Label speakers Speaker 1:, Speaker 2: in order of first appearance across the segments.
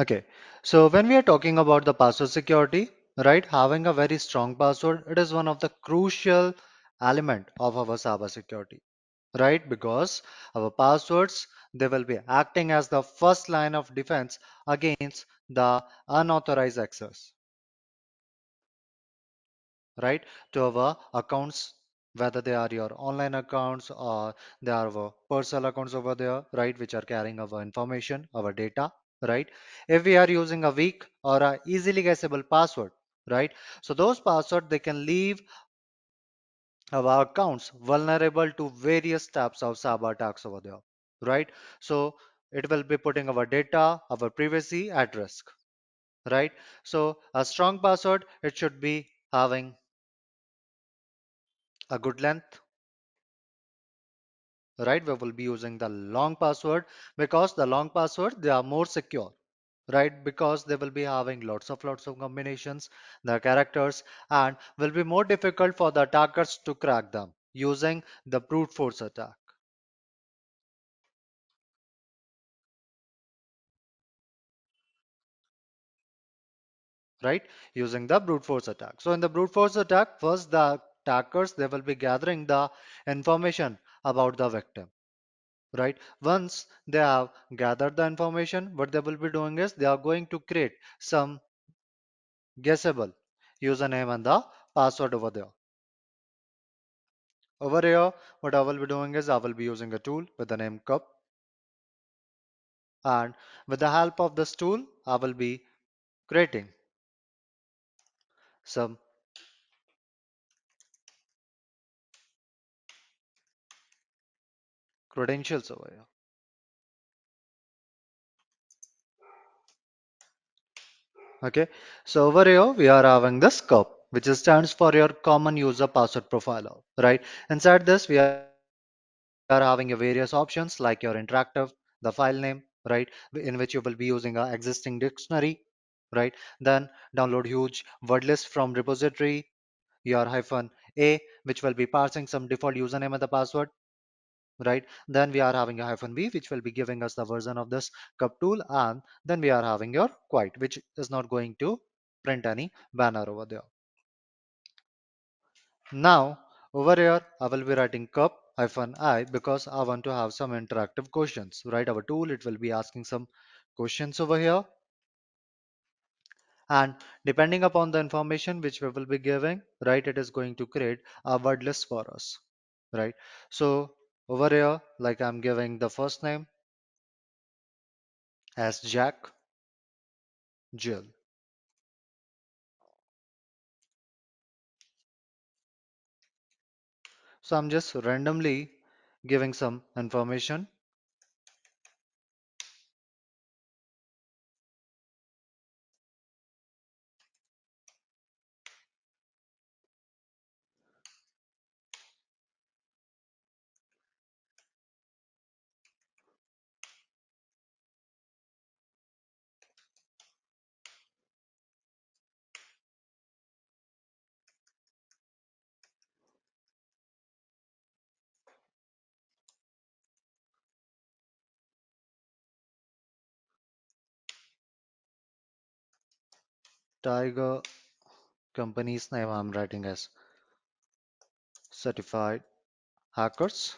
Speaker 1: Okay, so when we are talking about the password security, right, having a very strong password, it is one of the crucial element of our cyber security, right? Because our passwords, they will be acting as the first line of defense against the unauthorized access, right, to our accounts, whether they are your online accounts or they are our personal accounts over there, right, which are carrying our information, our data, right? If we are using a weak or a easily guessable password, right, so those passwords they can leave our accounts vulnerable to various types of cyber attacks over there, right? So it will be putting our data, our privacy at risk, right? So a strong password, it should be having a good length, right? We will be using the long password because the long password they are more secure, right? Because they will be having lots of combinations, the characters, and will be more difficult for the attackers to crack them using the brute force attack, right? Using the brute force attack. So in the brute force attack, first the attackers they will be gathering the information about the victim, right? Once they have gathered the information, what they will be doing is they are going to create some guessable username and the password over there. Over here, what I will be doing is I will be using a tool with the name cup, and with the help of this tool, I will be creating some credentials over here. Okay, so over here we are having this cup, which stands for your common user password profiler, right? Inside this, we are having your various options like your interactive, the file name, right? In which you will be using a existing dictionary, right? Then download huge word list from repository, your hyphen a, which will be parsing some default username and the password, right? Then we are having a hyphen b, which will be giving us the version of this cup tool, and then we are having your quiet, which is not going to print any banner over there. Now over here I will be writing cup hyphen I because I want to have some interactive questions, right? Our tool, it will be asking some questions over here, and depending upon the information which we will be giving, right, it is going to create a word list for us, right? So over here, like I'm giving the first name as Jack, Jill. So I'm just randomly giving some information. Tiger company's name I'm writing as certified hackers.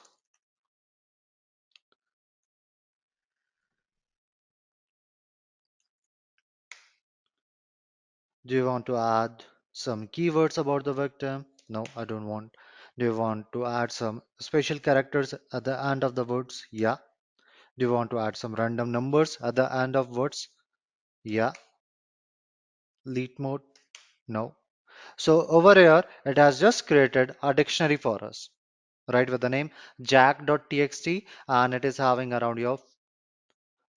Speaker 1: Do you want to add some keywords about the victim? No, I don't want. Do you want to add some special characters at the end of the words? Yeah. Do you want to add some random numbers at the end of words? Yeah. Lead mode? No. So over here, it has just created a dictionary for us, right, with the name jack.txt, and it is having around your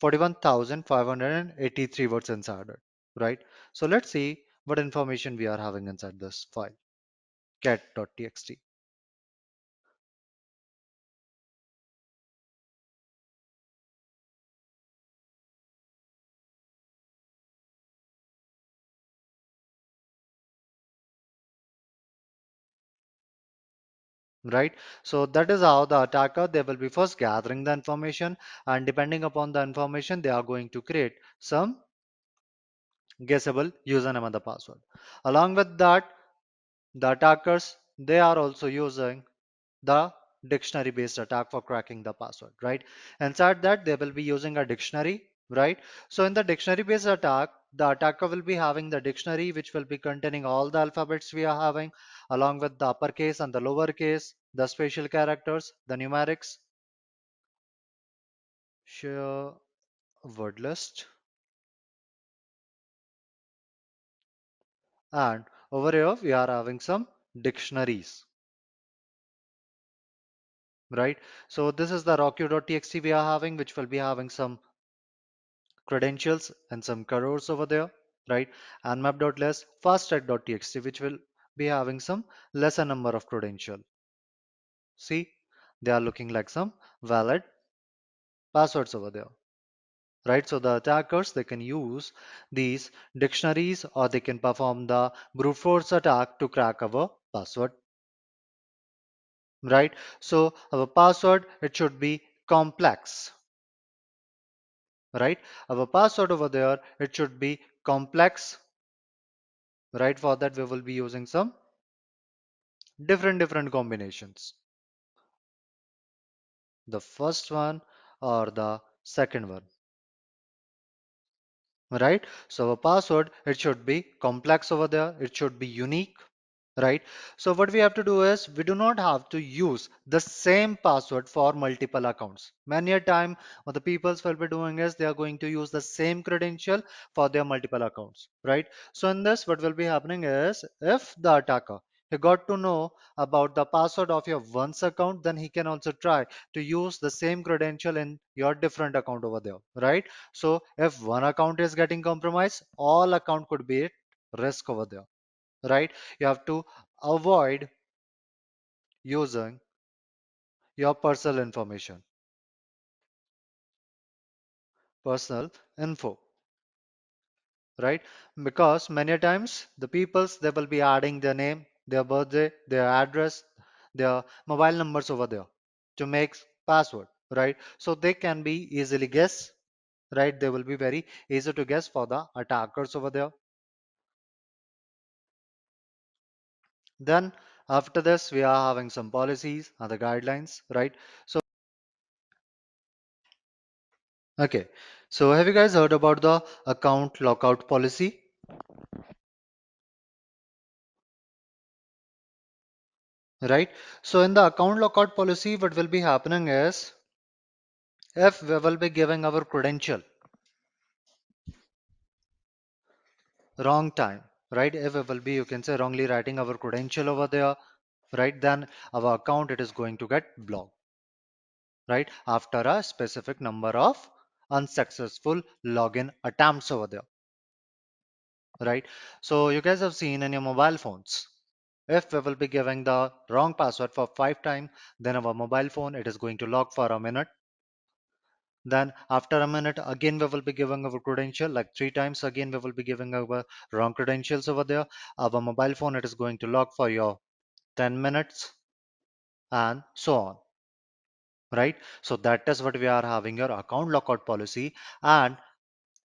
Speaker 1: 41,583 words inside it, right? So let's see what information we are having inside this file, cat.txt. Right, so that is how the attacker they will be first gathering the information, and depending upon the information they are going to create some guessable username and the password. Along with that, the attackers, they are also using the dictionary based attack for cracking the password, right? Inside that, they will be using a dictionary, right? So in the dictionary based attack, the attacker will be having the dictionary which will be containing all the alphabets we are having, along with the uppercase and the lowercase, the special characters, the numerics, share word list, and over here we are having some dictionaries, right? So this is the rocky.txt we are having, which will be having some credentials and some colors over there, right? And map.less fasttrack.txt, which will be having some lesser number of credential. See, they are looking like some valid passwords over there, right? So the attackers, they can use these dictionaries or they can perform the brute force attack to crack our password, right? So our password, it should be complex, right? Our password over there, it should be complex, right? For that we will be using some different combinations, the first one or the second one, right? So a password, it should be complex over there, it should be unique, right? So what we have to do is we do not have to use the same password for multiple accounts. Many a time what the peoples will be doing is they are going to use the same credential for their multiple accounts, right? So in this, what will be happening is if the attacker, he got to know about the password of your one's account, then he can also try to use the same credential in your different account over there, right? So if one account is getting compromised, all account could be at risk over there, right? You have to avoid using your personal info, right? Because many times the peoples, they will be adding their name, their birthday, their address, their mobile numbers over there to make password, right? So they can be easily guess, right? They will be very easy to guess for the attackers over there. Then after this, we are having some policies and the guidelines, right? So okay, so have you guys heard about the account lockout policy? Right? So in the account lockout policy, what will be happening is if we will be giving our credential wrong time, right? If we will be, you can say wrongly writing our credential over there, right? Then our account, it is going to get blocked, right? After a specific number of unsuccessful login attempts over there, right? So you guys have seen in your mobile phones, if we will be giving the wrong password for 5 times, then our mobile phone, it is going to lock for a minute. Then after a minute, again we will be giving our credential like 3 times. Again we will be giving our wrong credentials over there. Our mobile phone, it is going to lock for your 10 minutes and so on, right? So that is what we are having your account lockout policy, and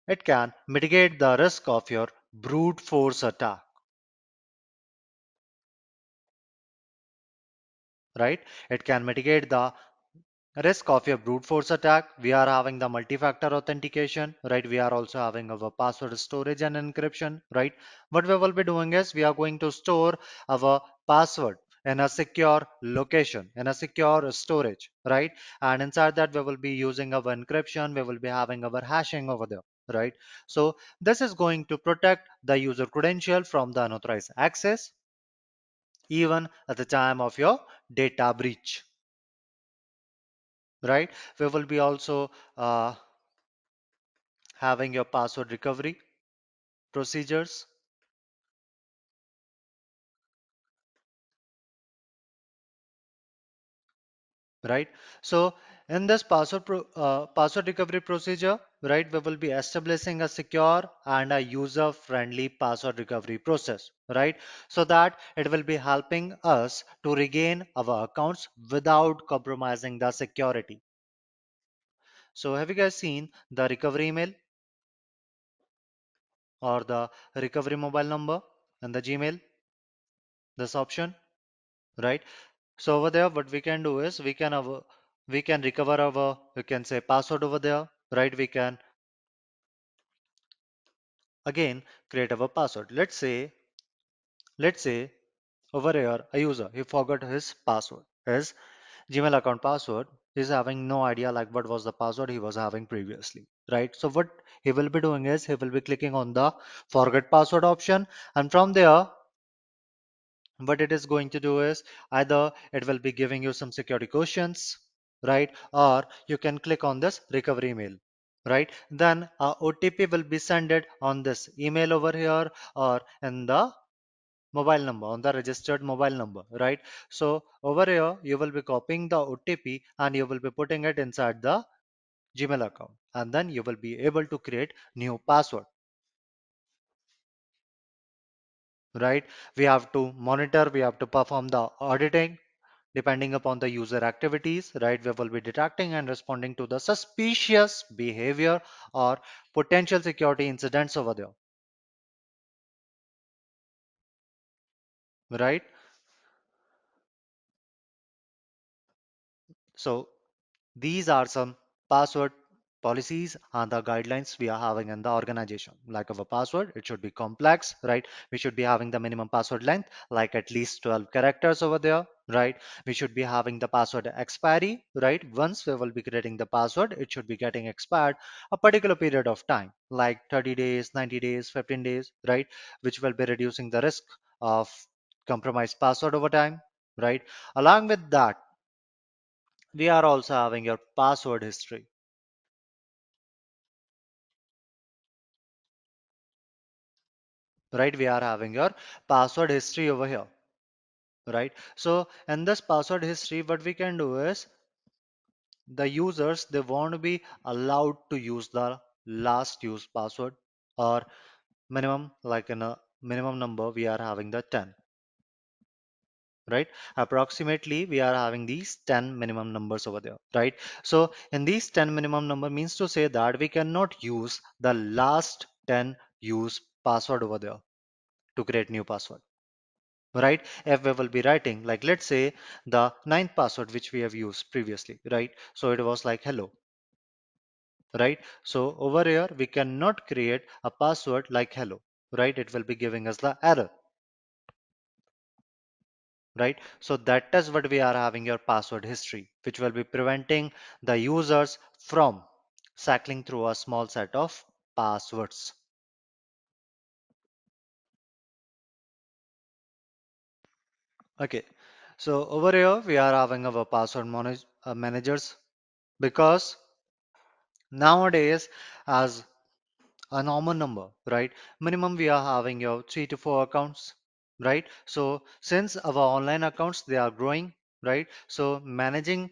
Speaker 1: it can mitigate the risk of your brute force attack, right? It can mitigate the risk of your brute force attack. We are having the multi-factor authentication, right? We are also having our password storage and encryption, right? What we will be doing is we are going to store our password in a secure location, in a secure storage, right? And inside that we will be using our encryption, we will be having our hashing over there, right? So this is going to protect the user credential from the unauthorized access even at the time of your data breach, right? We will be also having your password recovery procedures, right? So in this password recovery procedure, right, we will be establishing a secure and a user-friendly password recovery process, right? So that it will be helping us to regain our accounts without compromising the security. So have you guys seen the recovery email? or the recovery mobile number and the Gmail, this option, right? So over there, what we can do is we can recover our, you can say, password over there, right? We can again create our password. Let's say over here a user he forgot his password, his Gmail account password. He's having no idea like what was the password he was having previously, right? So what he will be doing is he will be clicking on the forget password option, and from there what it is going to do is either it will be giving you some security questions, right? Or you can click on this recovery email, right? Then a OTP will be sent on this email over here or in the mobile number, on the registered mobile number, right? So over here you will be copying the OTP and you will be putting it inside the Gmail account, and then you will be able to create new password, right? We have to monitor, we have to perform the auditing depending upon the user activities, right? We will be detecting and responding to the suspicious behavior or potential security incidents over there, right? So these are some password policies and the guidelines we are having in the organization. Like our password, it should be complex, right? We should be having the minimum password length, like at least 12 characters over there, right? We should be having the password expiry, right? Once we will be creating the password, it should be getting expired a particular period of time, like 30 days, 90 days, 15 days, right? Which will be reducing the risk of compromised password over time, right? Along with that, we are also having your password history, right? We are having your password history over here, right? So in this password history, what we can do is the users, they won't be allowed to use the last used password or minimum, like in a minimum number, we are having the 10, right? Approximately, we are having these 10 minimum numbers over there, right? So in these 10 minimum number means to say that we cannot use the last 10 used password over there to create new password, right? If we will be writing, like let's say the ninth password which we have used previously, right? So it was like hello, right? So over here we cannot create a password like hello, right? It will be giving us the error, right? So that is what we are having your password history, which will be preventing the users from cycling through a small set of passwords. Okay, so over here we are having our managers, because nowadays, as a normal number, right? Minimum we are having your 3 to 4 accounts, right? So since our online accounts they are growing, right? So managing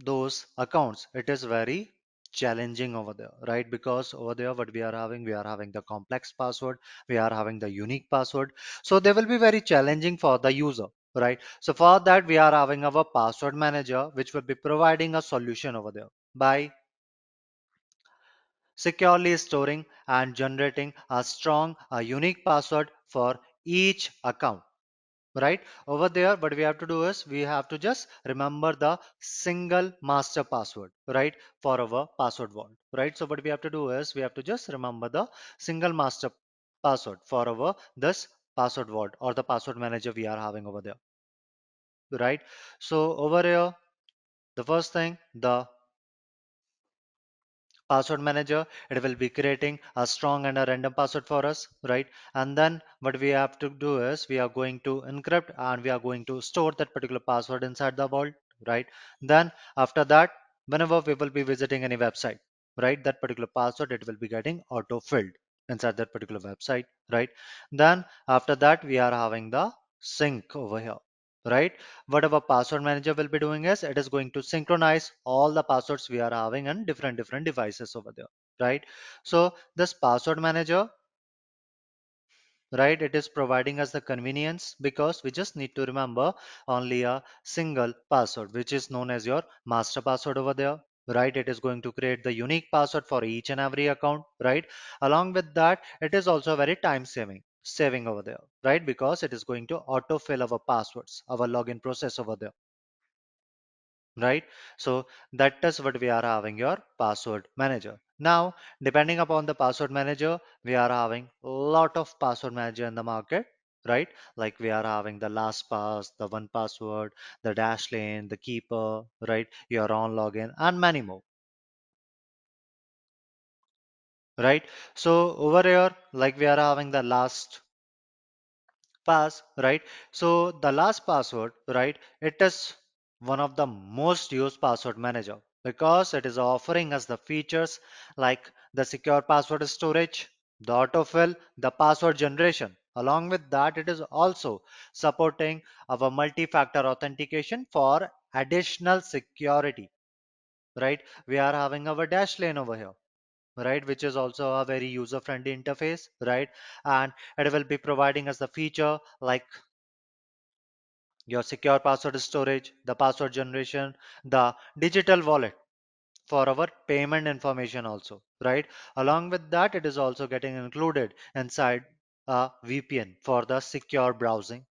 Speaker 1: those accounts, it is very challenging over there, right? Because over there what we are having the complex password, we are having the unique password. So they will be very challenging for the user, right? So for that we are having our password manager, which will be providing a solution over there by securely storing and generating a strong, a unique password for each account. Right over there, what we have to do is we have to just remember the single master password, right, for our password vault, right? So what we have to do is we have to just remember the single master password for our this password vault or the password manager we are having over there, right? So over here, the first thing, the password manager, it will be creating a strong and a random password for us, right? And then what we have to do is we are going to encrypt and we are going to store that particular password inside the vault, right? Then after that, whenever we will be visiting any website, right, that particular password, it will be getting auto filled inside that particular website, right? Then after that we are having the sync over here, right? What our password manager will be doing is it is going to synchronize all the passwords we are having on different devices over there, right? So this password manager, right, it is providing us the convenience because we just need to remember only a single password, which is known as your master password over there, right? It is going to create the unique password for each and every account, right? Along with that, it is also very time saving over there, right? Because it is going to autofill our passwords, our login process over there, right? So that is what we are having your password manager. Now, depending upon the password manager, we are having a lot of password manager in the market, right? Like we are having the LastPass, the one password, the Dashlane, the Keeper, right? Your own login and many more, right? So over here, like we are having the last pass, right? So the last password, right? It is one of the most used password manager because it is offering us the features like the secure password storage, the autofill, the password generation. Along with that, it is also supporting our multi-factor authentication for additional security, right? We are having our dash lane over here, right, which is also a very user friendly interface, right? And it will be providing us the feature like your secure password storage, the password generation, the digital wallet for our payment information also, right? Along with that, it is also getting included inside a VPN for the secure browsing,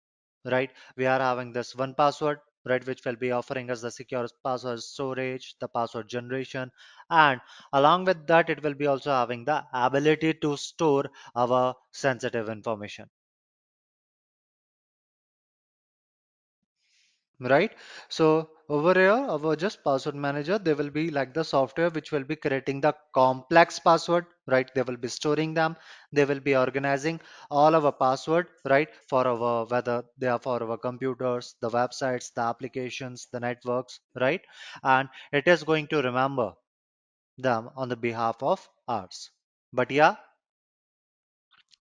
Speaker 1: right? We are having this one password, right, which will be offering us the secure password storage, the password generation, and along with that, it will be also having the ability to store our sensitive information, right? So over here, our just password manager, they will be like the software which will be creating the complex password, right? They will be storing them. They will be organizing all our password, right? For our, whether they are for our computers, the websites, the applications, the networks, right? And it is going to remember them on the behalf of ours. But yeah,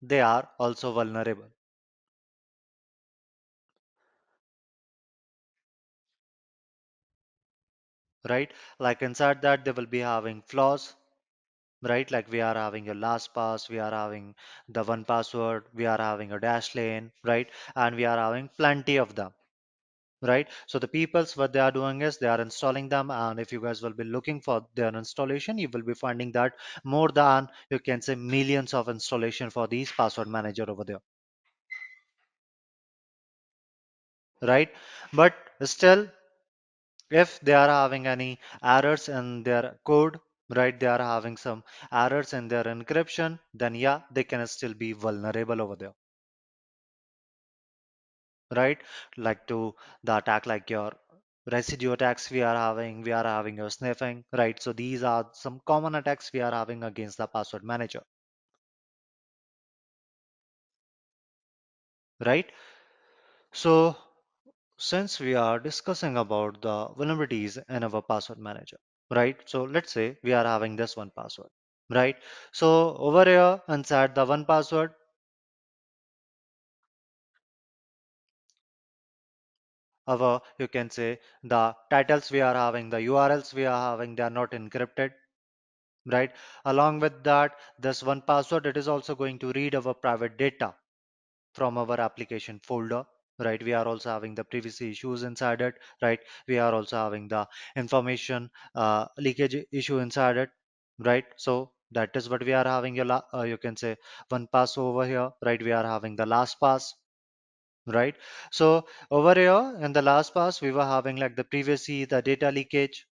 Speaker 1: they are also vulnerable, right? Like inside that, they will be having flaws, right? Like we are having a LastPass, we are having the one password, we are having a dash lane, right? And we are having plenty of them, right? So the peoples, what they are doing is they are installing them, and if you guys will be looking for their installation, you will be finding that more than, you can say, millions of installation for these password manager over there, right? But still, if they are having any errors in their code, right, they are having some errors in their encryption, then yeah, they can still be vulnerable over there, right? Like to the attack, like your residue attacks we are having your sniffing, right? So these are some common attacks we are having against the password manager, right? So since we are discussing about the vulnerabilities in our password manager, right? So let's say we are having this one password, right? So over here inside the one password, our, you can say, the titles we are having, the URLs we are having, they are not encrypted, right? Along with that, this one password, it is also going to read our private data from our application folder, right? We are also having the privacy issues inside it, right? We are also having the information leakage issue inside it, right? So that is what we are having, you can say, one pass over here, right? We are having the last pass, right? So over here in the last pass, we were having like the privacy, the data leakage,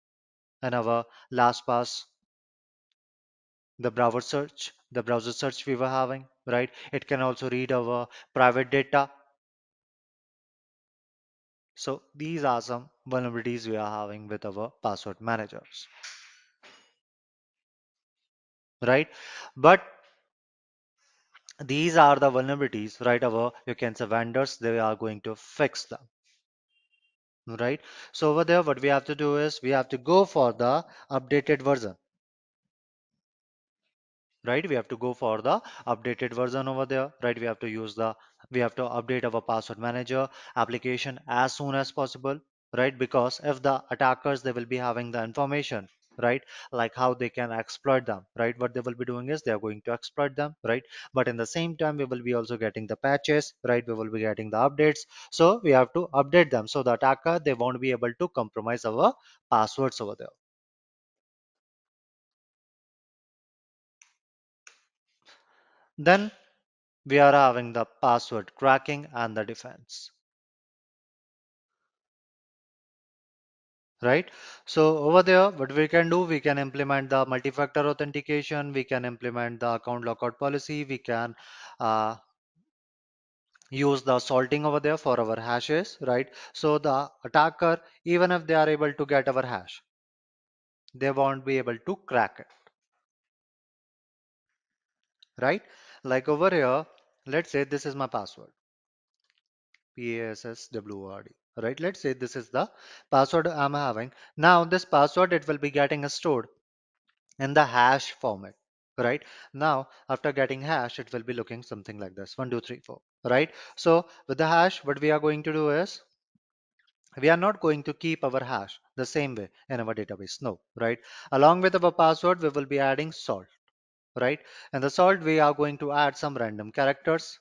Speaker 1: and our last pass, the browser search we were having, right? It can also read our private data. So these are some vulnerabilities we are having with our password managers, right? But these are the vulnerabilities, right? Our, you can say, vendors, they are going to fix them, right? So over there, what we have to do is we have to go for the updated version, right? We have to go for the updated version over there, right? We have to update our password manager application as soon as possible, right? Because if the attackers, they will be having the information, right, like how they can exploit them, right? What they will be doing is they are going to exploit them, right? But in the same time, we will be also getting the patches, right? We will be getting the updates, so we have to update them so the attacker, they won't be able to compromise our passwords over there, Then we are having the password cracking and the defense, right? So over there, what we can do, we can implement the multi-factor authentication, we can implement the account lockout policy, we can uh, use the salting over there for our hashes, right? So the attacker, even if they are able to get our hash, they won't be able to crack it, right? Like over here, let's say this is my password, PASSWORD, right? Let's say this is the password I'm having. Now this password, it will be getting stored in the hash format, right? Now after getting hash, it will be looking something like this, 1234, right? So with the hash, what we are going to do is we are not going to keep our hash the same way in our database, no, right? Along with our password, we will be adding salt, right? And the salt, we are going to add some random characters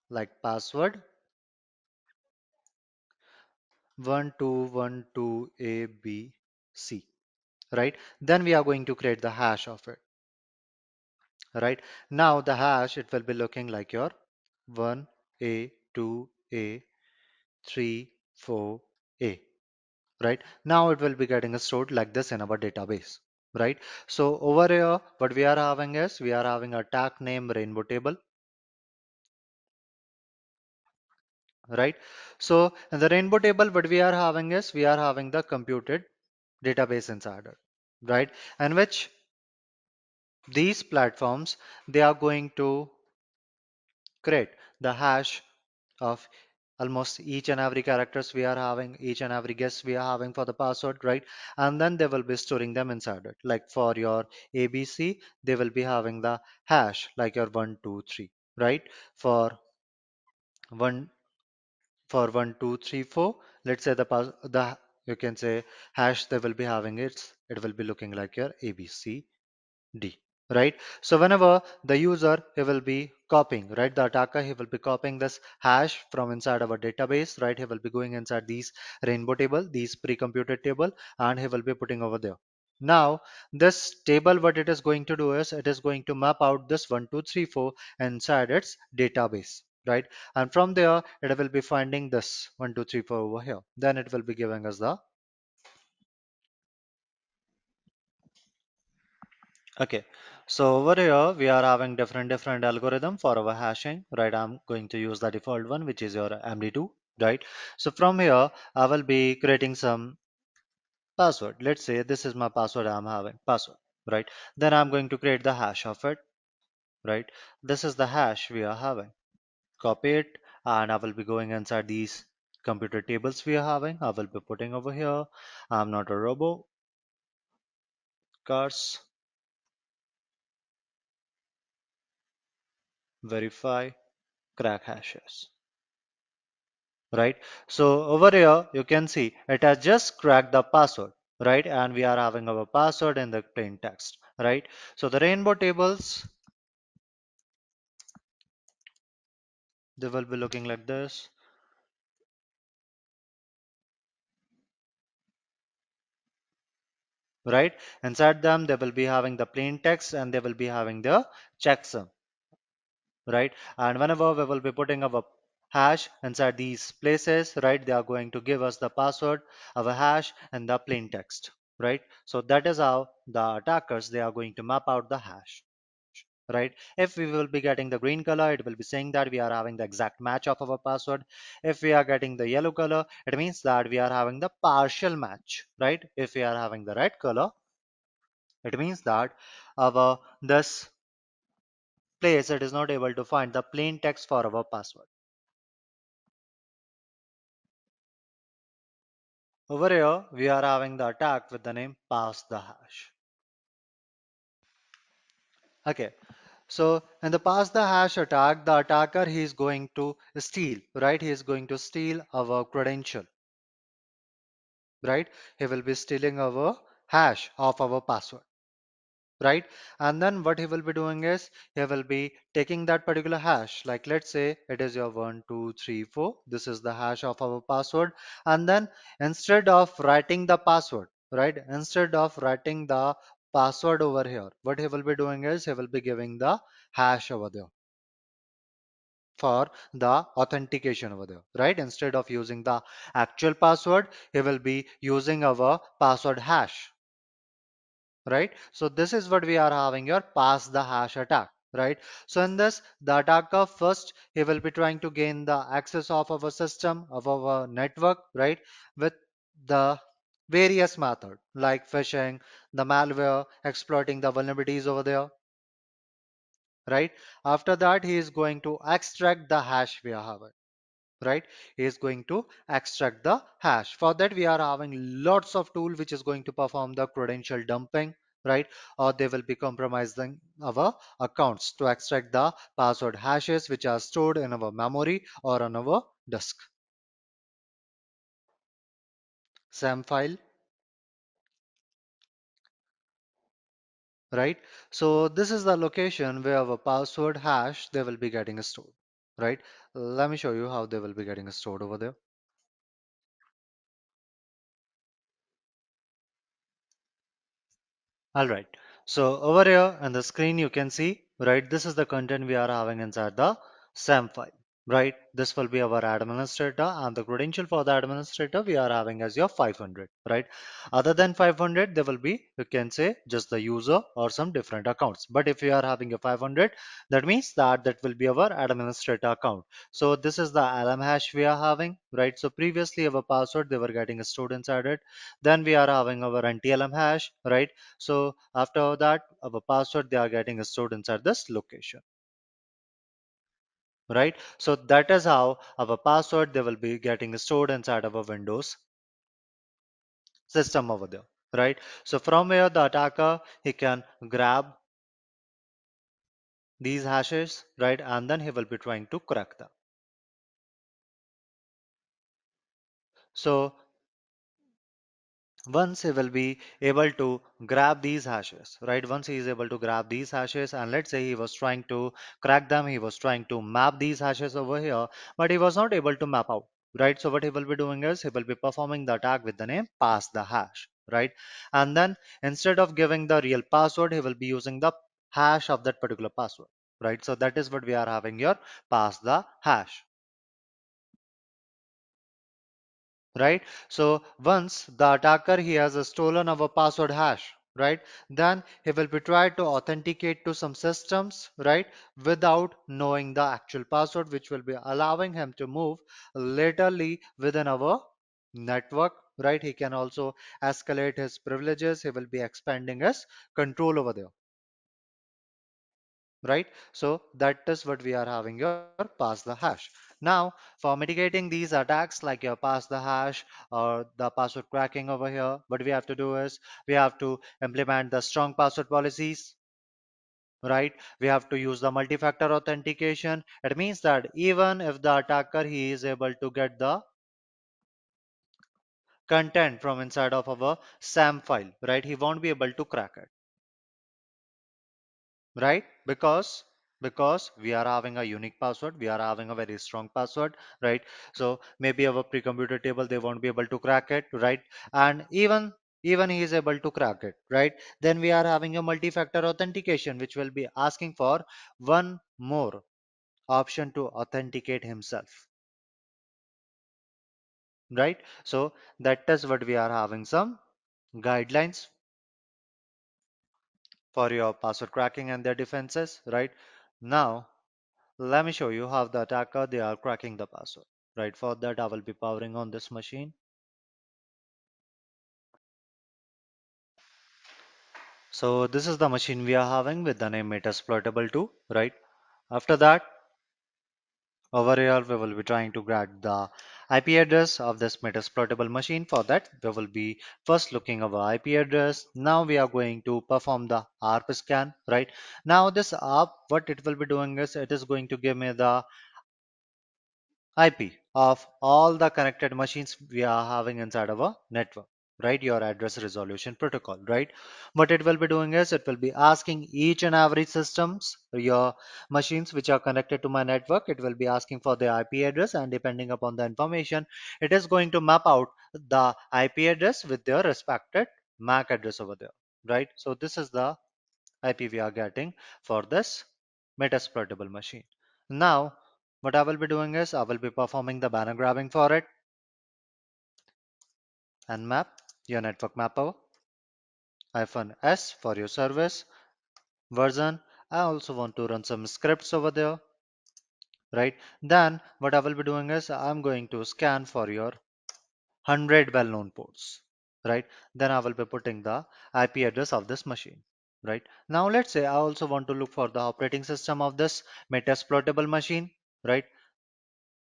Speaker 1: like password 1212 ABC, right? Then we are going to create the hash of it, right? Now the hash, it will be looking like your 1A, 2A, 3, 4A, right? Now it will be getting stored like this in our database, right? So over here, what we are having is we are having a tag name rainbow table, right? So in the rainbow table, what we are having is we are having the computed database inside it, right? And which these platforms, they are going to create the hash of almost each and every characters we are having, each and every guess we are having for the password, right? And then they will be storing them inside it. Like for your ABC, they will be having the hash like your 123, right? For one for 1234, let's say the you can say hash they will be having it will be looking like your ABC D, right? So whenever the user, he will be copying, right? The attacker, he will be copying this hash from inside our database, right? He will be going inside these rainbow table, these pre-computed table, and he will be putting over there. Now, this table, what it is going to do is it is going to map out this 1234 inside its database, right? And from there, it will be finding this 1234 over here. Then it will be giving us the okay, so over here we are having different algorithm for our hashing, right? I'm going to use the default one, which is your MD2, right? So from here, I will be creating some password. Let's say this is my password I'm having, password, right? Then I'm going to create the hash of it, right? This is the hash we are having. Copy it, and I will be going inside these computer tables we are having. I will be putting over here. I'm not a robo, cars, verify, crack hashes. Right, so over here you can see it has just cracked the password, right? And we are having our password in the plain text, right? So the rainbow tables, they will be looking like this, right? Inside them they will be having the plain text and they will be having the checksum, right? And whenever we will be putting our hash inside these places, right, they are going to give us the password, our hash, and the plain text, right? So that is how the attackers, they are going to map out the hash, right? If we will be getting the green color, it will be saying that we are having the exact match of our password. If we are getting the yellow color, it means that we are having the partial match, right? If we are having the red color, it means that our this place, it is not able to find the plain text for our password. Over here, we are having the attack with the name pass the hash. Okay, so in the pass the hash attack, the attacker, he is going to steal, right? He is going to steal our credential, right? He will be stealing our hash of our password, right? And then what he will be doing is he will be taking that particular hash, like let's say it is your 1234, this is the hash of our password. And then instead of writing the password, right, instead of writing the password over here, what he will be doing is he will be giving the hash over there for the authentication over there, right? Instead of using the actual password, he will be using our password hash, right? So this is what we are having here, pass the hash attack, right? So in this, the attacker first, he will be trying to gain the access of our system, of our network, right? With the various method like phishing, the malware, exploiting the vulnerabilities over there, right? After that, he is going to extract the hash we are having, right? He is going to extract the hash. For that, we are having lots of tool which is going to perform the credential dumping, right? Or they will be compromising our accounts to extract the password hashes which are stored in our memory or on our disk. SAM file, right? So this is the location where our password hash they will be getting stored, right? Let me show you how they will be getting stored over there. All right. So over here on the screen, you can see, right, this is the content we are having inside the SAM file, right? This will be our administrator and the credential for the administrator we are having as your 500, right? Other than 500, there will be, you can say just the user or some different accounts. But if you are having a 500, that means that that will be our administrator account. So this is the LM hash we are having, right? So previously our password, they were getting stored inside it. Then we are having our NTLM hash, right? So after that, our password they are getting stored inside this location, right? So that is how our password they will be getting stored inside our Windows system over there, right? So from where the attacker he can grab these hashes, right? And then he will be trying to crack them. So once he will be able to grab these hashes, right? Once he is able to grab these hashes, and let's say he was trying to crack them, he was trying to map these hashes over here, but he was not able to map out, right? So what he will be doing is he will be performing the attack with the name pass the hash, right? And then instead of giving the real password, he will be using the hash of that particular password, right? So that is what we are having here, pass the hash, right? So once the attacker he has stolen our password hash, right? Then he will be trying to authenticate to some systems, right? Without knowing the actual password, which will be allowing him to move laterally within our network, right? He can also escalate his privileges. He will be expanding his control over there, right? So that is what we are having here, pass the hash. Now, for mitigating these attacks like your pass the hash or the password cracking over here, what we have to do is we have to implement the strong password policies, right? We have to use the multi-factor authentication. It means that even if the attacker he is able to get the content from inside of our SAM file, right? He won't be able to crack it, right? Because we are having a unique password, we are having a very strong password, right? So maybe our pre-computer table they won't be able to crack it, right? And even he is able to crack it, right? Then we are having a multi-factor authentication which will be asking for one more option to authenticate himself, right? So that is what we are having some guidelines for your password cracking and their defenses, right? Now let me show you how the attacker they are cracking the password. Right, for that I will be powering on this machine. So this is the machine we are having with the name Metasploitable 2, right? After that, over here we will be trying to grab the IP address of this Metasploitable machine. For that, we will be first looking our IP address. Now we are going to perform the ARP scan, right? Now this ARP, what it will be doing is it is going to give me the IP of all the connected machines we are having inside our network, right? Your address resolution protocol, right? What it will be doing is it will be asking each and every systems, your machines which are connected to my network, it will be asking for the IP address, and depending upon the information, it is going to map out the IP address with their respected MAC address over there. right? So this is the IP we are getting for this metasploitable machine. Now, what I will be doing is I will be performing the banner grabbing for it and map your network mapper hyphen S for your service version. I also want to run some scripts over there, right? Then what I will be doing is I'm going to scan for your 100 well-known ports, right? Then I will be putting the IP address of this machine, right? Now let's say I also want to look for the operating system of this metasploitable machine, right?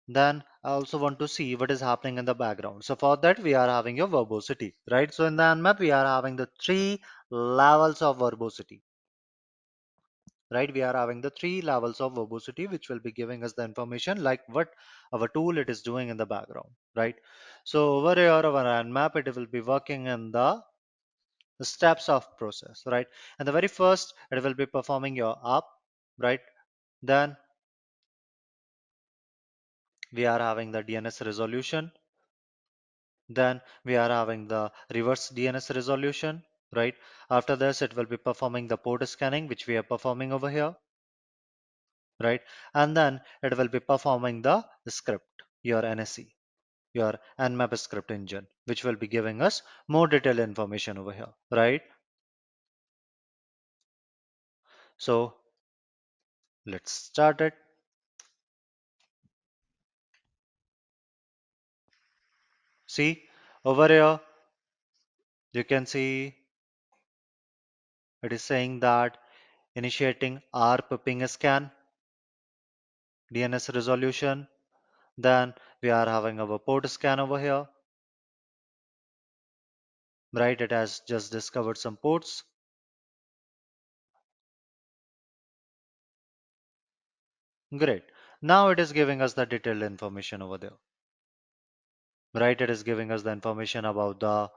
Speaker 1: Then I also want to see what is happening in the background. So for that we are having your verbosity, right? So in the nmap we are having the three levels of verbosity, right? We are having the three levels of verbosity which will be giving us the information like what our tool it is doing in the background, right? So over here our nmap it will be working in the steps of process, right? And the very first it will be performing your up, right? Then we are having the DNS resolution. Then we are having the reverse DNS resolution, right? After this, it will be performing the port scanning, which we are performing over here, right? And then it will be performing the script, your NSE, your Nmap script engine, which will be giving us more detailed information over here, right? So let's start it. See over here, you can see it is saying that initiating ARP ping scan, DNS resolution. Then we are having our port scan over here, right? It has just discovered some ports. Great. Now it is giving us the detailed information over there, right? It is giving us the information about the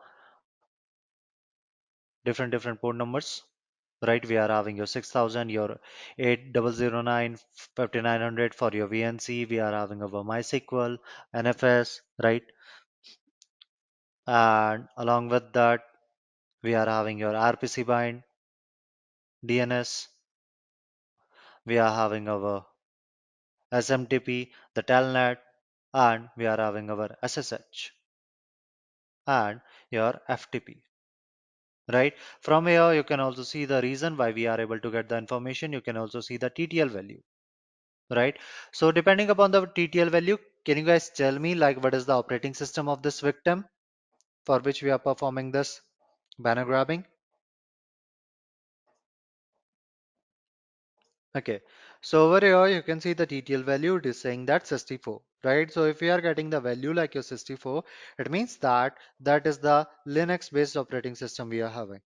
Speaker 1: different port numbers, right? We are having your 6000, your 8009, 5900 for your VNC. We are having our MySQL, NFS, right? And along with that, we are having your RPC bind, DNS. We are having our SMTP, the telnet, and we are having our SSH and your FTP, right? From here, you can also see the reason why we are able to get the information. You can also see the TTL value, right? So depending upon the TTL value, can you guys tell me like what is the operating system of this victim for which we are performing this banner grabbing? Okay, so over here you can see the TTL value, it is saying that 64, right? So if we are getting the value like your 64, it means that that is the Linux based operating system we are having,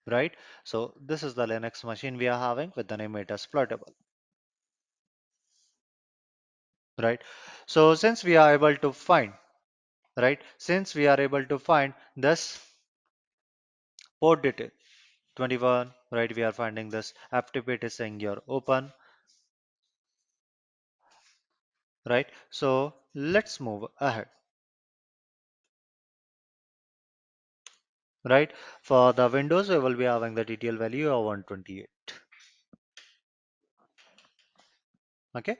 Speaker 1: right? So this is the Linux machine we are having with the name Metasploitable, right? So since we are able to find, right? Since we are able to find this port detail 21, right? We are finding this FTP it is saying you're open, right? So let's move ahead. Right, for the windows we will be having the TTL value of 128. Okay,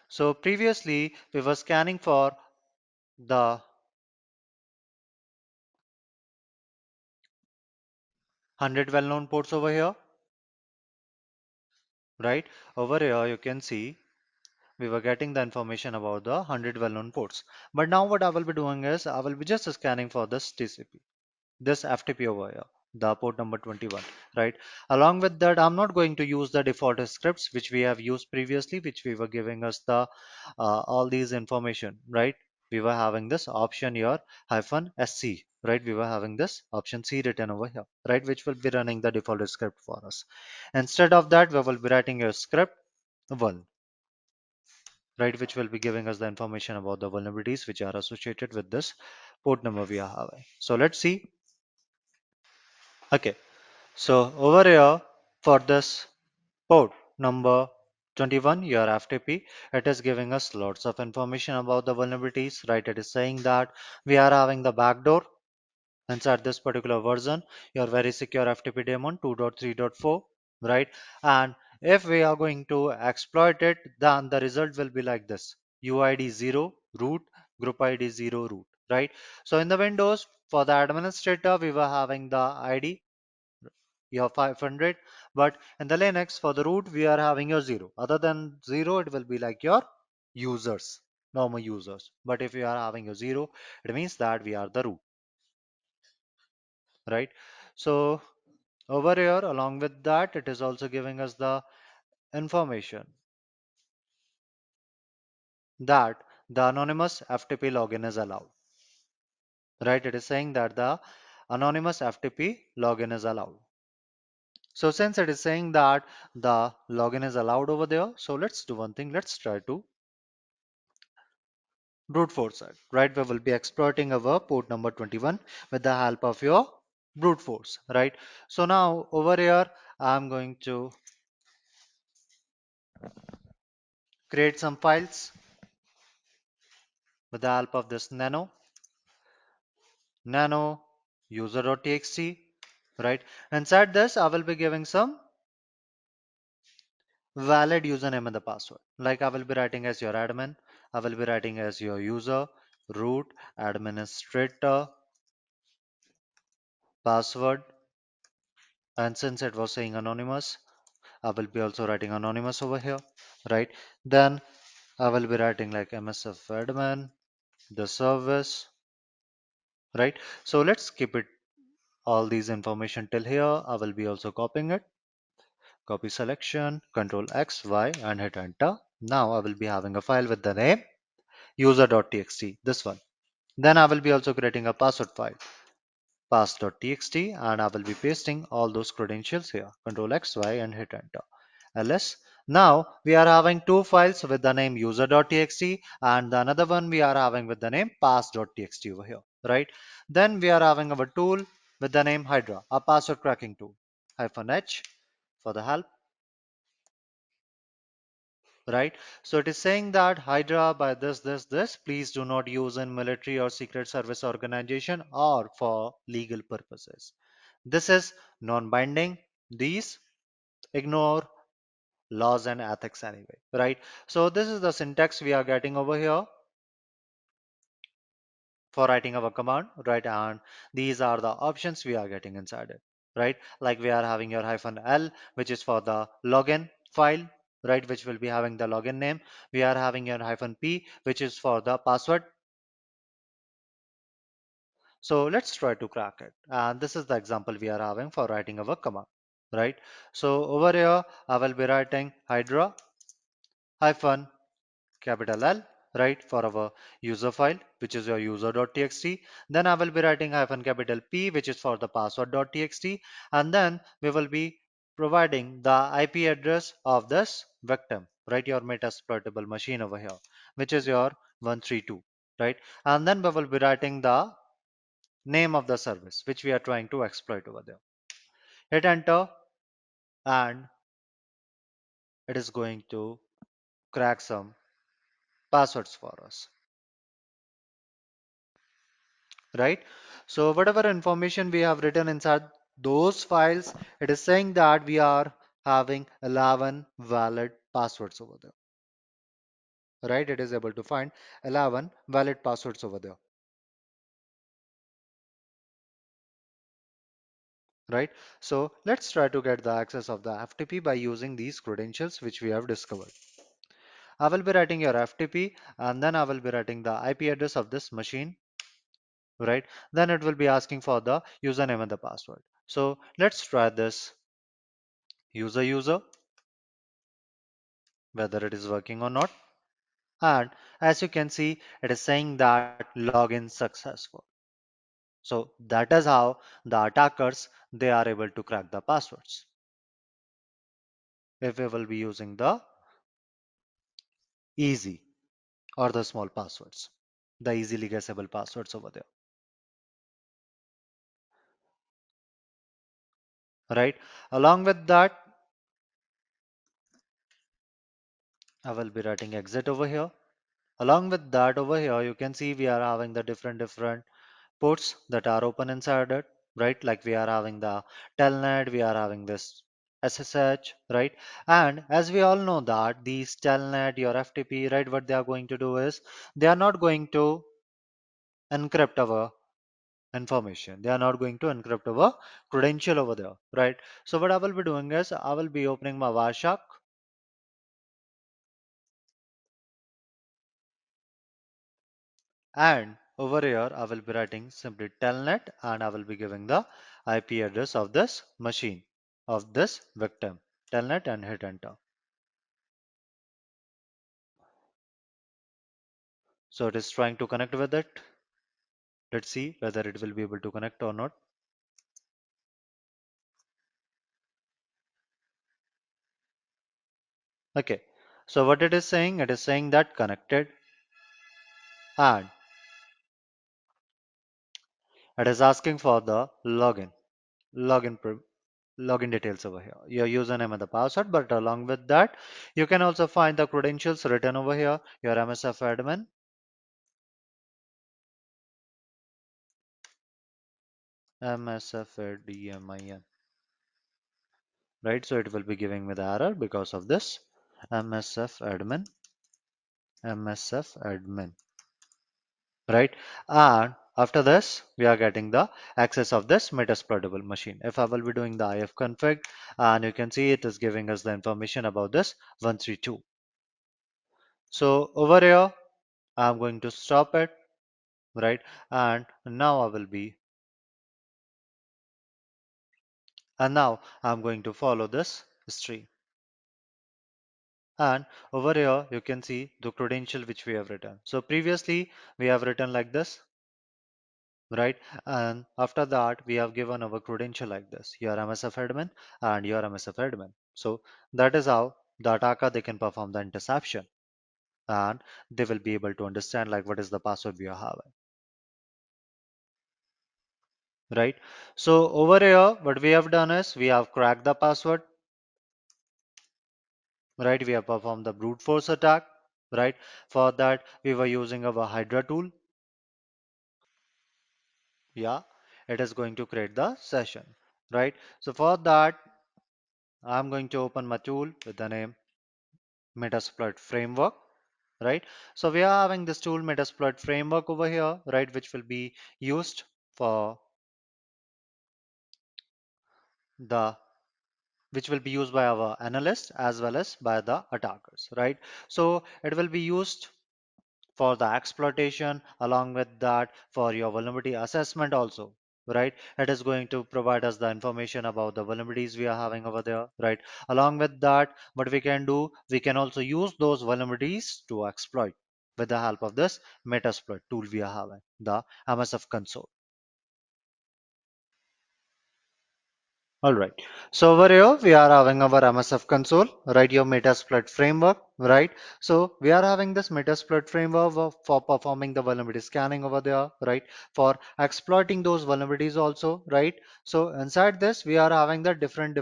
Speaker 1: so previously we were scanning for the 100 well-known ports over here, right? Over here you can see we were getting the information about the 100 well-known ports, but now what I will be doing is I will be just scanning for this TCP, this FTP over here, the port number 21, right? Along with that, I'm not going to use the default scripts which we have used previously, which we were giving us the all these information, right? We were having this option here hyphen SC, right? We were having this option C written over here, right? Which will be running the default script for us. Instead of that, we will be writing a script one, right? Which will be giving us the information about the vulnerabilities which are associated with this port number we are having. So let's see. Okay, so over here for this port number 21, your FTP, it is giving us lots of information about the vulnerabilities, right? It is saying that we are having the backdoor inside this particular version, your very secure FTP daemon 2.3.4, right? And if we are going to exploit it, then the result will be like this: UID 0 root, group ID 0 root, right? So in the Windows, for the administrator, we were having the ID your 500, but in the Linux for the root we are having your 0. Other than 0, it will be like your users, normal users. But if you are having a 0, it means that we are the root, right? So over here, along with that, it is also giving us the information that the anonymous FTP login is allowed, right? It is saying that the anonymous FTP login is allowed. So since it is saying that the login is allowed over there, so let's do one thing. Let's try to brute force it, right? We will be exploiting our port number 21 with the help of your brute force, right? So now over here, I'm going to create some files with the help of this nano user.txt, right? Inside this, I will be giving some valid username and the password. Like I will be writing as your admin, I will be writing as your user, root, administrator, password, and since it was saying anonymous, I will be also writing anonymous over here, right? Then I will be writing like MSF admin, the service, right? So let's keep it all these information till here. I will be also copying it. Copy selection, Control X, Y, and hit enter. Now I will be having a file with the name user.txt, this one. Then I will be also creating a password file, pass.txt, and I will be pasting all those credentials here. Control X, Y, and hit enter. ls. Now we are having two files with the name user.txt and the another one we are having with the name pass.txt over here, right? Then we are having our tool with the name Hydra, a password cracking tool. -h for the help, right? So it is saying that Hydra by this, please do not use in military or secret service organization or for legal purposes. This is non-binding. These ignore laws and ethics anyway, right? So this is the syntax we are getting over here for writing our command, right? And these are the options we are getting inside it, right? Like we are having your -l, which is for the login file, right? Which will be having the login name. We are having your -p, which is for the password. So let's try to crack it. And this is the example we are having for writing our command, right? So over here, I will be writing hydra hyphen capital L, right, for our user file, which is your user.txt. Then I will be writing hyphen capital P, which is for the password.txt. And then we will be providing the IP address of this victim, right, your metasploitable machine over here, which is your 132, right? And then we will be writing the name of the service, which we are trying to exploit over there. Hit enter, and it is going to crack some passwords for us, right? So whatever information we have written inside those files, it is saying that we are having 11 valid passwords over there, right? It is able to find 11 valid passwords over there, right? So let's try to get the access of the FTP by using these credentials which we have discovered. I will be writing your FTP and then I will be writing the IP address of this machine, right? Then it will be asking for the username and the password. So let's try this user, whether it is working or not. And as you can see, it is saying that login successful. So that is how the attackers, they are able to crack the passwords. If we will be using the easy or the small passwords, the easily guessable passwords over there, right? Along with that, I will be writing exit over here. Along with that over here, you can see we are having the different ports that are open inside it, right? Like we are having the telnet, we are having this SSH, right? And as we all know that these telnet, your FTP, right, what they are going to do is they are not going to encrypt our information. They are not going to encrypt our credential over there, right? So what I will be doing is I will be opening my Wireshark, and over here I will be writing simply telnet, and I will be giving the IP address of this machine, of this victim, telnet, and hit enter. So it is trying to connect with it. Let's see whether it will be able to connect or not. Okay. So what it is saying that connected, and it is asking for the login, login details over here, your username and the password. But along with that, you can also find the credentials written over here, your MSF admin, MSF admin, right? So it will be giving me the error because of this MSF admin, MSF admin. Right, and after this we are getting the access of this metasploitable machine. If I will be doing the if config, and you can see it is giving us the information about this 132. So over here I'm going to stop it, right? And now I'm going to follow this stream. And over here you can see the credential which we have written. So previously we have written like this, right? And after that, we have given our credential like this, your MSF admin and your MSF admin. So that is how the attacker they can perform the interception, and they will be able to understand like what is the password we are having, right? So over here, what we have done is we have cracked the password, right? We have performed the brute force attack, right? For that, we were using our Hydra tool. Yeah, it is going to create the session, right? So for that, I'm going to open my tool with the name Metasploit Framework, right? So we are having this tool Metasploit Framework over here, right, which will be used for the which will be used by our analysts as well as by the attackers, right? So it will be used for the exploitation, along with that for your vulnerability assessment also, right? It is going to provide us the information about the vulnerabilities we are having over there, right? Along with that, what we can do, we can also use those vulnerabilities to exploit with the help of this Metasploit tool we are having, the MSF console. All right. So over here we are having our MSF console, right? Your Metasploit framework, right? So we are having this Metasploit framework for performing the vulnerability scanning over there, right? For exploiting those vulnerabilities also, right? So inside this we are having the different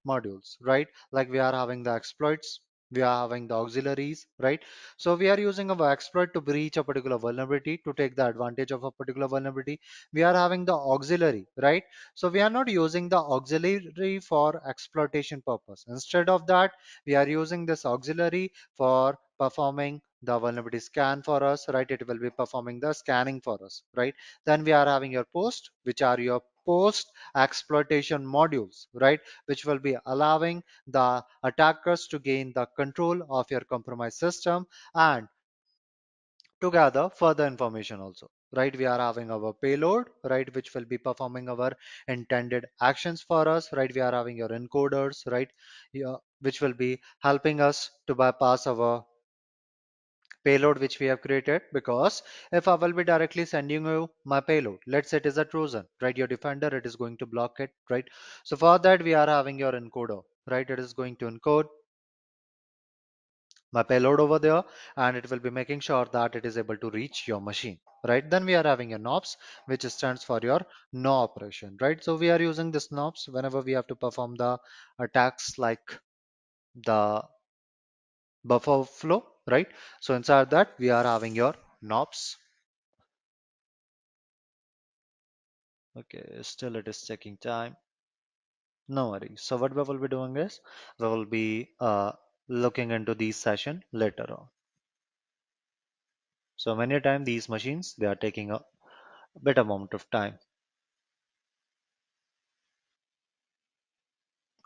Speaker 1: modules, right? Like we are having the exploits, we are having the auxiliaries, right? So we are using our exploit to breach a particular vulnerability to take the advantage of a particular vulnerability. We are having the auxiliary, right? So we are not using the auxiliary for exploitation purpose. Instead of that, we are using this auxiliary for performing the vulnerability scan for us, right? It will be performing the scanning for us, right? Then we are having your post, which are your post exploitation modules, right? Which will be allowing the attackers to gain the control of your compromised system, and to gather further information also, right? We are having our payload, right, which will be performing our intended actions for us, right? We are having your encoders, right? Yeah, which will be helping us to bypass our payload which we have created. Because if I will be directly sending you my payload, let's say it is a Trojan, right? Your defender, it is going to block it, right? So for that we are having your encoder, right? It is going to encode my payload over there, and it will be making sure that it is able to reach your machine, right? Then we are having a NOPS, which stands for your no operation, right? So we are using this NOPS whenever we have to perform the attacks like the buffer flow, right? So inside that we are having your knobs. Okay, still it is taking time. No worries. So what we will be doing is we will be looking into these session later on. So many times these machines they are taking a bit amount of time.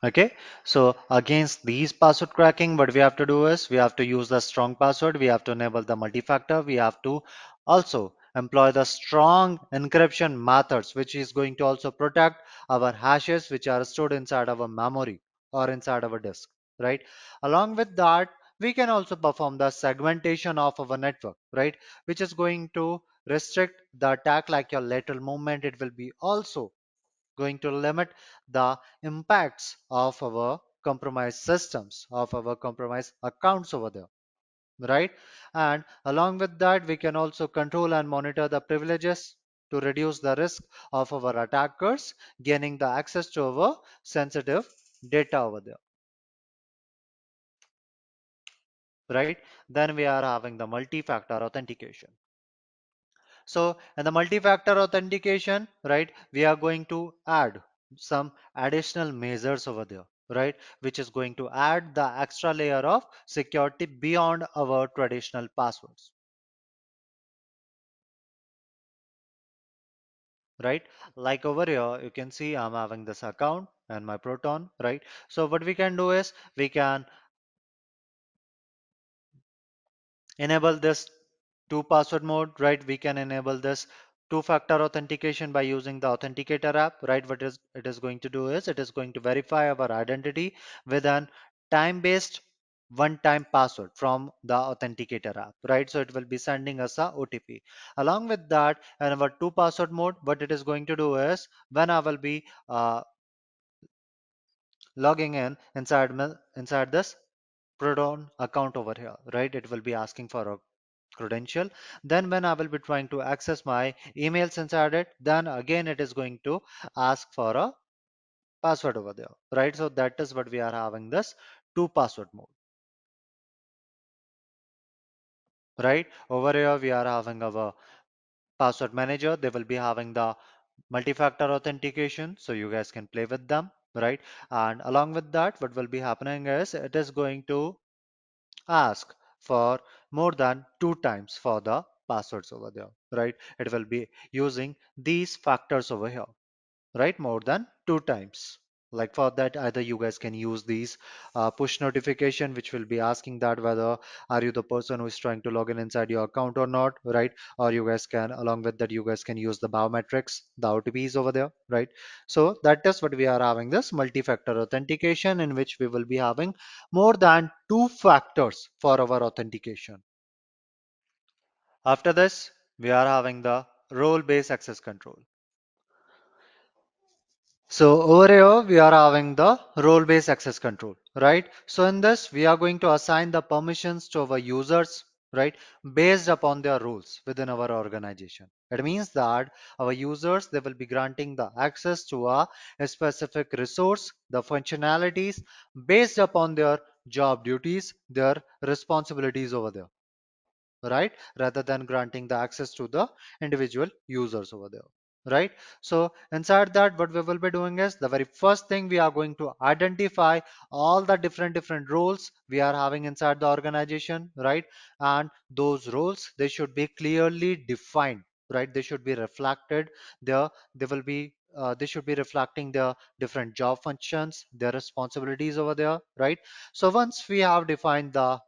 Speaker 1: Okay, so against these password cracking, what we have to do is we have to use the strong password, we have to enable the multi-factor, we have to also employ the strong encryption methods, which is going to also protect our hashes which are stored inside our memory or inside our disk, right? Along with that, we can also perform the segmentation of our network, right? Which is going to restrict the attack like your lateral movement. It will be also going to limit the impacts of our compromised systems, of our compromised accounts over there, right? And along with that, we can also control and monitor the privileges to reduce the risk of our attackers gaining the access to our sensitive data over there, right? Then we are having the multi-factor authentication. So in the multi-factor authentication, right, we are going to add some additional measures over there, right, which is going to add the extra layer of security beyond our traditional passwords, right? Like over here, you can see I'm having this account and my Proton, right? So what we can do is we can enable this two password mode, right? We can enable this two-factor authentication by using the authenticator app, right? What is it is going to do is it is going to verify our identity with an time-based one-time password from the authenticator app, right? So it will be sending us a OTP. Along with that, in our two password mode, what it is going to do is when I will be logging in inside this Proton account over here, right? It will be asking for a credential. Then when I will be trying to access my emails inside it, then again it is going to ask for a password over there, right? So that is what we are having this two password mode, right? Over here we are having our password manager. They will be having the multi-factor authentication, so you guys can play with them, right? And along with that, what will be happening is it is going to ask for more than two times for the passwords over there, right? It will be using these factors over here, right? More than two times. Like for that, either you guys can use these push notification, which will be asking that whether are you the person who is trying to log in inside your account or not, right? Or you guys can, along with that, you guys can use the biometrics, the OTPs over there, right? So that is what we are having this multi-factor authentication in which we will be having more than two factors for our authentication. After this, we are having the role-based access control. So over here, we are having the role-based access control, right? So in this, we are going to assign the permissions to our users, right? Based upon their roles within our organization. It means that our users, they will be granting the access to a specific resource, the functionalities based upon their job duties, their responsibilities over there, right? Rather than granting the access to the individual users over there, right? So inside that, what we will be doing is the very first thing we are going to identify all the different roles we are having inside the organization, right? And those roles, they should be clearly defined, right? They should be reflected there. They will be they should be reflecting their different job functions, their responsibilities over there, right? So once we have defined the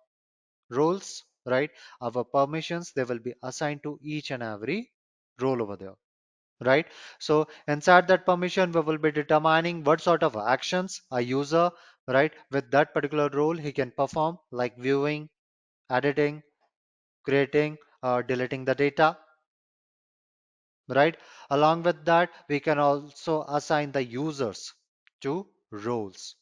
Speaker 1: roles, right, our permissions, they will be assigned to each and every role over there, right? So inside that permission, we will be determining what sort of actions a user, right, with that particular role he can perform, like viewing, editing, creating, or deleting the data, right? Along with that, we can also assign the users to roles,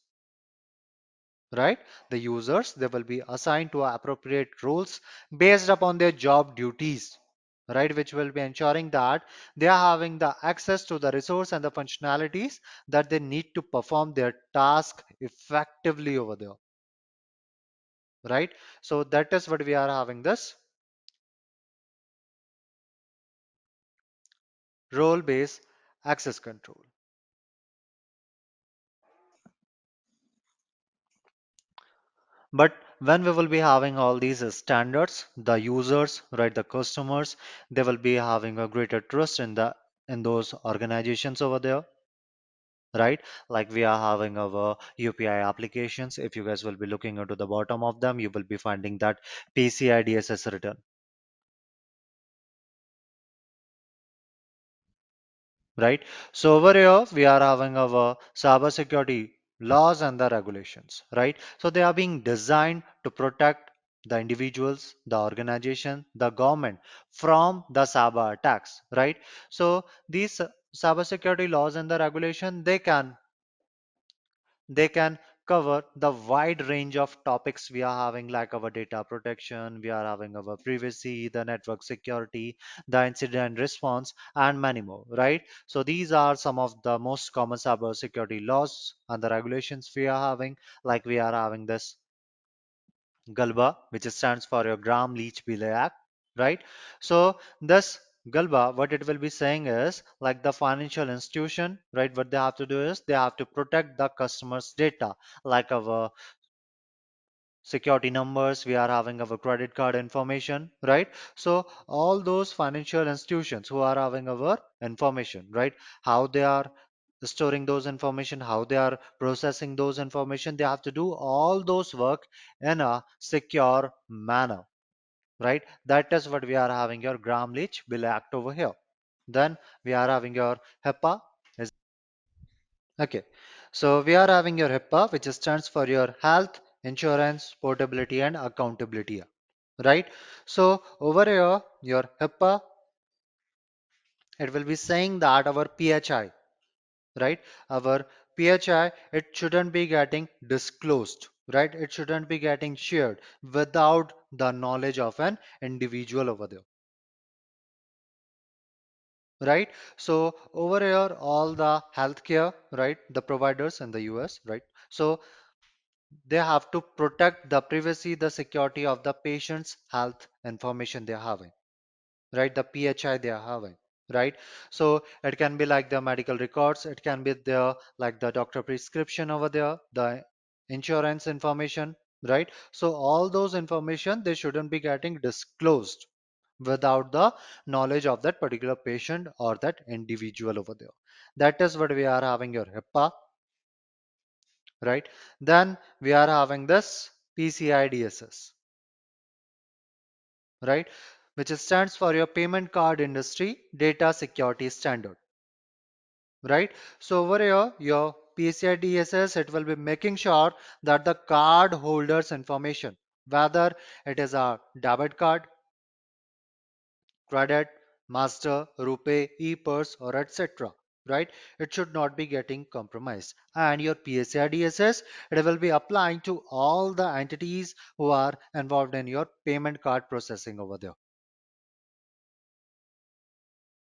Speaker 1: right? The users, they will be assigned to appropriate roles based upon their job duties, right? Which will be ensuring that they are having the access to the resource and the functionalities that they need to perform their task effectively over there. right? So that is what we are having this role-based access control. But when we will be having all these standards, the users, right, the customers, they will be having a greater trust in those organizations over there, right? Like we are having our UPI applications. If you guys will be looking into the bottom of them, you will be finding that PCI DSS written, right? So over here, we are having our cybersecurity laws and the regulations, right? So they are being designed to protect the individuals, the organization, the government from the cyber attacks, right? So these cybersecurity laws and the regulation, they can cover the wide range of topics we are having, like our data protection, we are having our privacy, the network security, the incident response, and many more, right? So these are some of the most common cyber security laws and the regulations we are having. Like we are having this GALBA, which stands for your Gram Leach Belay Act, right? So this GALBA, what it will be saying is like the financial institution, right? What they have to do is they have to protect the customer's data, like our security numbers, we are having our credit card information, right? So all those financial institutions who are having our information, right? How they are storing those information, how they are processing those information, they have to do all those work in a secure manner, right? That is what we are having your Gram Leach Bill Act over here. Then we are having your HIPAA. Okay, so we are having your HIPAA, which stands for your Health, Insurance, Portability, and Accountability, right? So over here, your HIPAA, it will be saying that our PHI, right? Our PHI, it shouldn't be getting disclosed, right? It shouldn't be getting shared without the knowledge of an individual over there, right? So over here, all the healthcare, right? The providers in the US, right? So they have to protect the privacy, the security of the patient's health information they're having, right? The PHI they are having, right? So it can be like the medical records, it can be the like the doctor prescription over there, the insurance information, right? So all those information they shouldn't be getting disclosed without the knowledge of that particular patient or that individual over there. That is what we are having your HIPAA, right? Then we are having this PCI DSS, right? Which stands for your payment card industry data security standard, right? So over here, your PCI DSS, it will be making sure that the card holder's information, whether it is a debit card, credit, master, rupee, e-purse, or etc. Right? It should not be getting compromised. And your PCI DSS, it will be applying to all the entities who are involved in your payment card processing over there.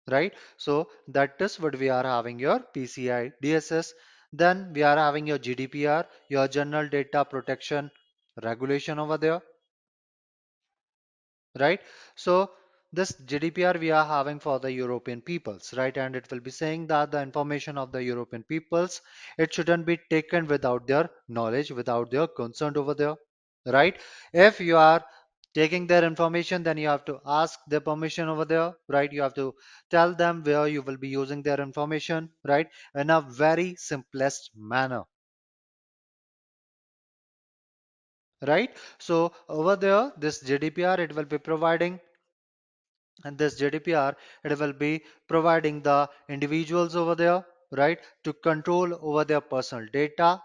Speaker 1: Right? So that is what we are having your PCI DSS. Then we are having your GDPR, your General Data Protection Regulation over there, right? So this GDPR we are having for the European peoples, right? And it will be saying that the information of the European peoples, it shouldn't be taken without their knowledge, without their consent over there, right? If you are taking their information, then you have to ask their permission over there, right? You have to tell them where you will be using their information, right? In a very simplest manner, right? So over there, this GDPR, it will be providing, and this GDPR, it will be providing the individuals over there, right, to control over their personal data,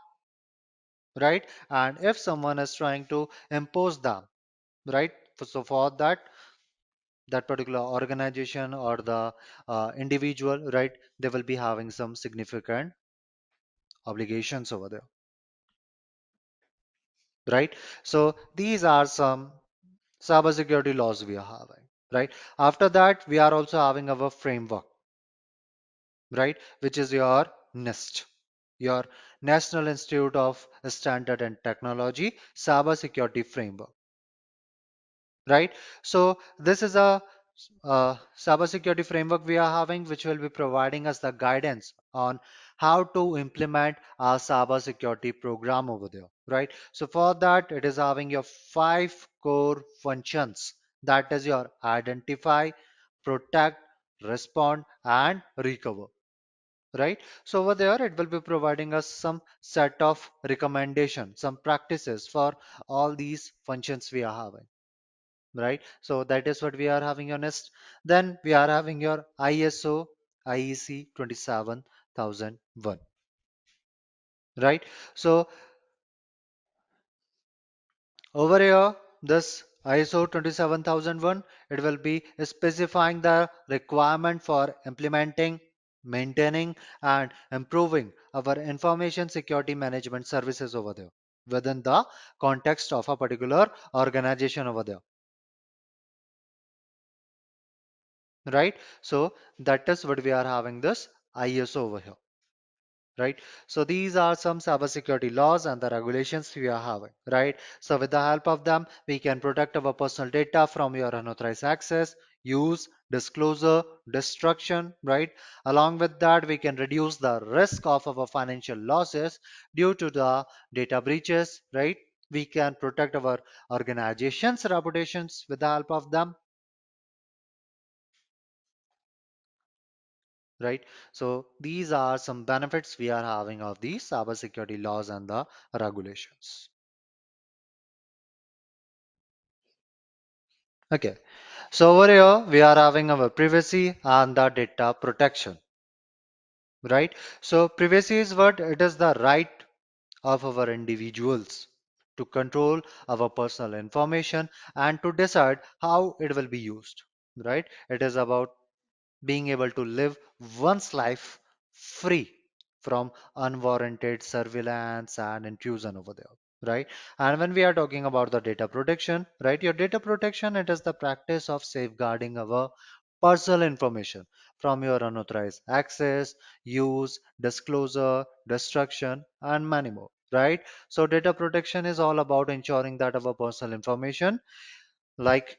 Speaker 1: right? And if someone is trying to impose them, right? So for that particular organization or the individual, right, they will be having some significant obligations over there, right? So these are some cybersecurity laws we are having, right? After that, we are also having our framework, right, which is your NIST, your National Institute of Standard and Technology Cybersecurity Framework, right? So this is a cybersecurity framework we are having, which will be providing us the guidance on how to implement our cybersecurity program over there, right? So for that, it is having your five core functions. That is your identify, protect, respond, and recover, right? So over there, it will be providing us some set of recommendations, some practices for all these functions we are having, right? So that is what we are having on next. Then we are having your ISO IEC 27001, right? So over here, this ISO 27001, it will be specifying the requirement for implementing, maintaining, and improving our information security management services over there within the context of a particular organization over there, right? So that is what we are having this ISO over here, right? So these are some cybersecurity laws and the regulations we are having, right? So with the help of them, we can protect our personal data from your unauthorized access, use, disclosure, destruction, right? Along with that, we can reduce the risk of our financial losses due to the data breaches, right? We can protect our organization's reputations with the help of them, right? So these are some benefits we are having of these cybersecurity laws and the regulations. Okay, so over here we are having our privacy and the data protection, right? So privacy is what? It is the right of our individuals to control our personal information and to decide how it will be used, right? It is about being able to live one's life free from unwarranted surveillance and intrusion over there, right? And when we are talking about the data protection, right, your data protection, it is the practice of safeguarding our personal information from your unauthorized access, use, disclosure, destruction, and many more, right? So data protection is all about ensuring that our personal information, like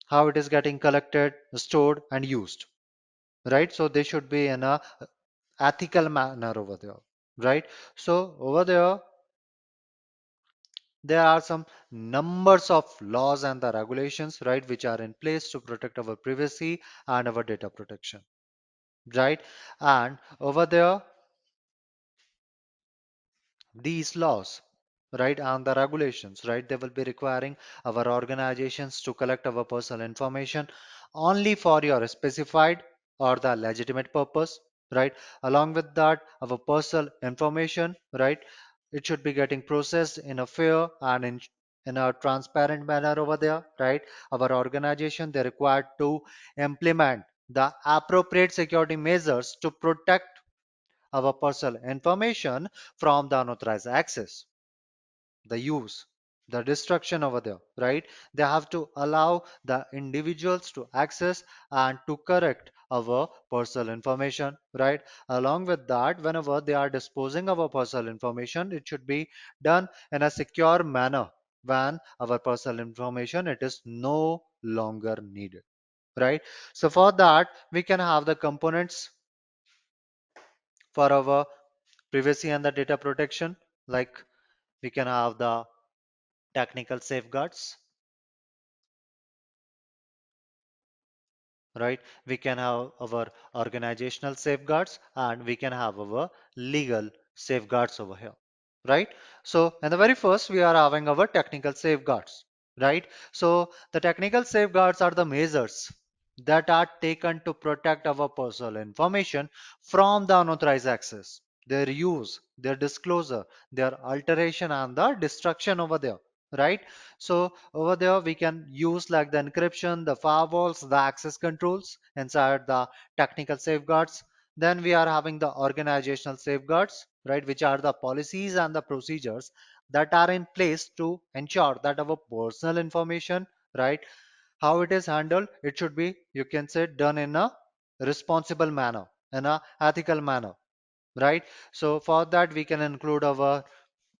Speaker 1: how it is getting collected, stored, and used, right? So they should be in a ethical manner over there, right? So over there are some numbers of laws and the regulations, right, which are in place to protect our privacy and our data protection, right? And over there, these laws, right, and the regulations, right, they will be requiring our organizations to collect our personal information only for your specified or the legitimate purpose, right? Along with that, our personal information, right, it should be getting processed in a fair and in a transparent manner over there, right? Our organization, they're required to implement the appropriate security measures to protect our personal information from the unauthorized access, the use, the destruction over there, right? They have to allow the individuals to access and to correct our personal information, right? Along with that, whenever they are disposing of our personal information, it should be done in a secure manner when our personal information it is no longer needed, right? So for that, we can have the components for our privacy and the data protection, like we can have the technical safeguards, right? We can have our organizational safeguards and we can have our legal safeguards over here, right? So in the very first, we are having our technical safeguards, right? So the technical safeguards are the measures that are taken to protect our personal information from the unauthorized access, their use, their disclosure, their alteration, and the destruction over there, right? So over there we can use like the encryption, the firewalls, the access controls inside the technical safeguards. Then we are having the organizational safeguards, right, which are the policies and the procedures that are in place to ensure that our personal information, right, how it is handled, it should be, you can say, done in a responsible manner, in a ethical manner, right? So for that we can include our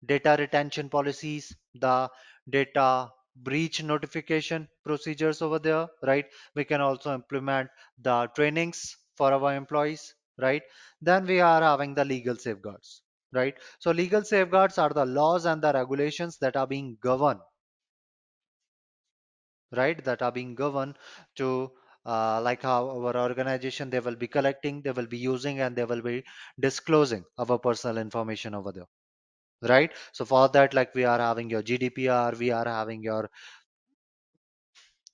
Speaker 1: data retention policies, the data breach notification procedures over there, right? We can also implement the trainings for our employees, right? Then we are having the legal safeguards, right? So legal safeguards are the laws and the regulations that are being governed, right? That are being governed to like how our organization, they will be collecting, they will be using, and they will be disclosing our personal information over there, right? So for that, like we are having your GDPR, we are having your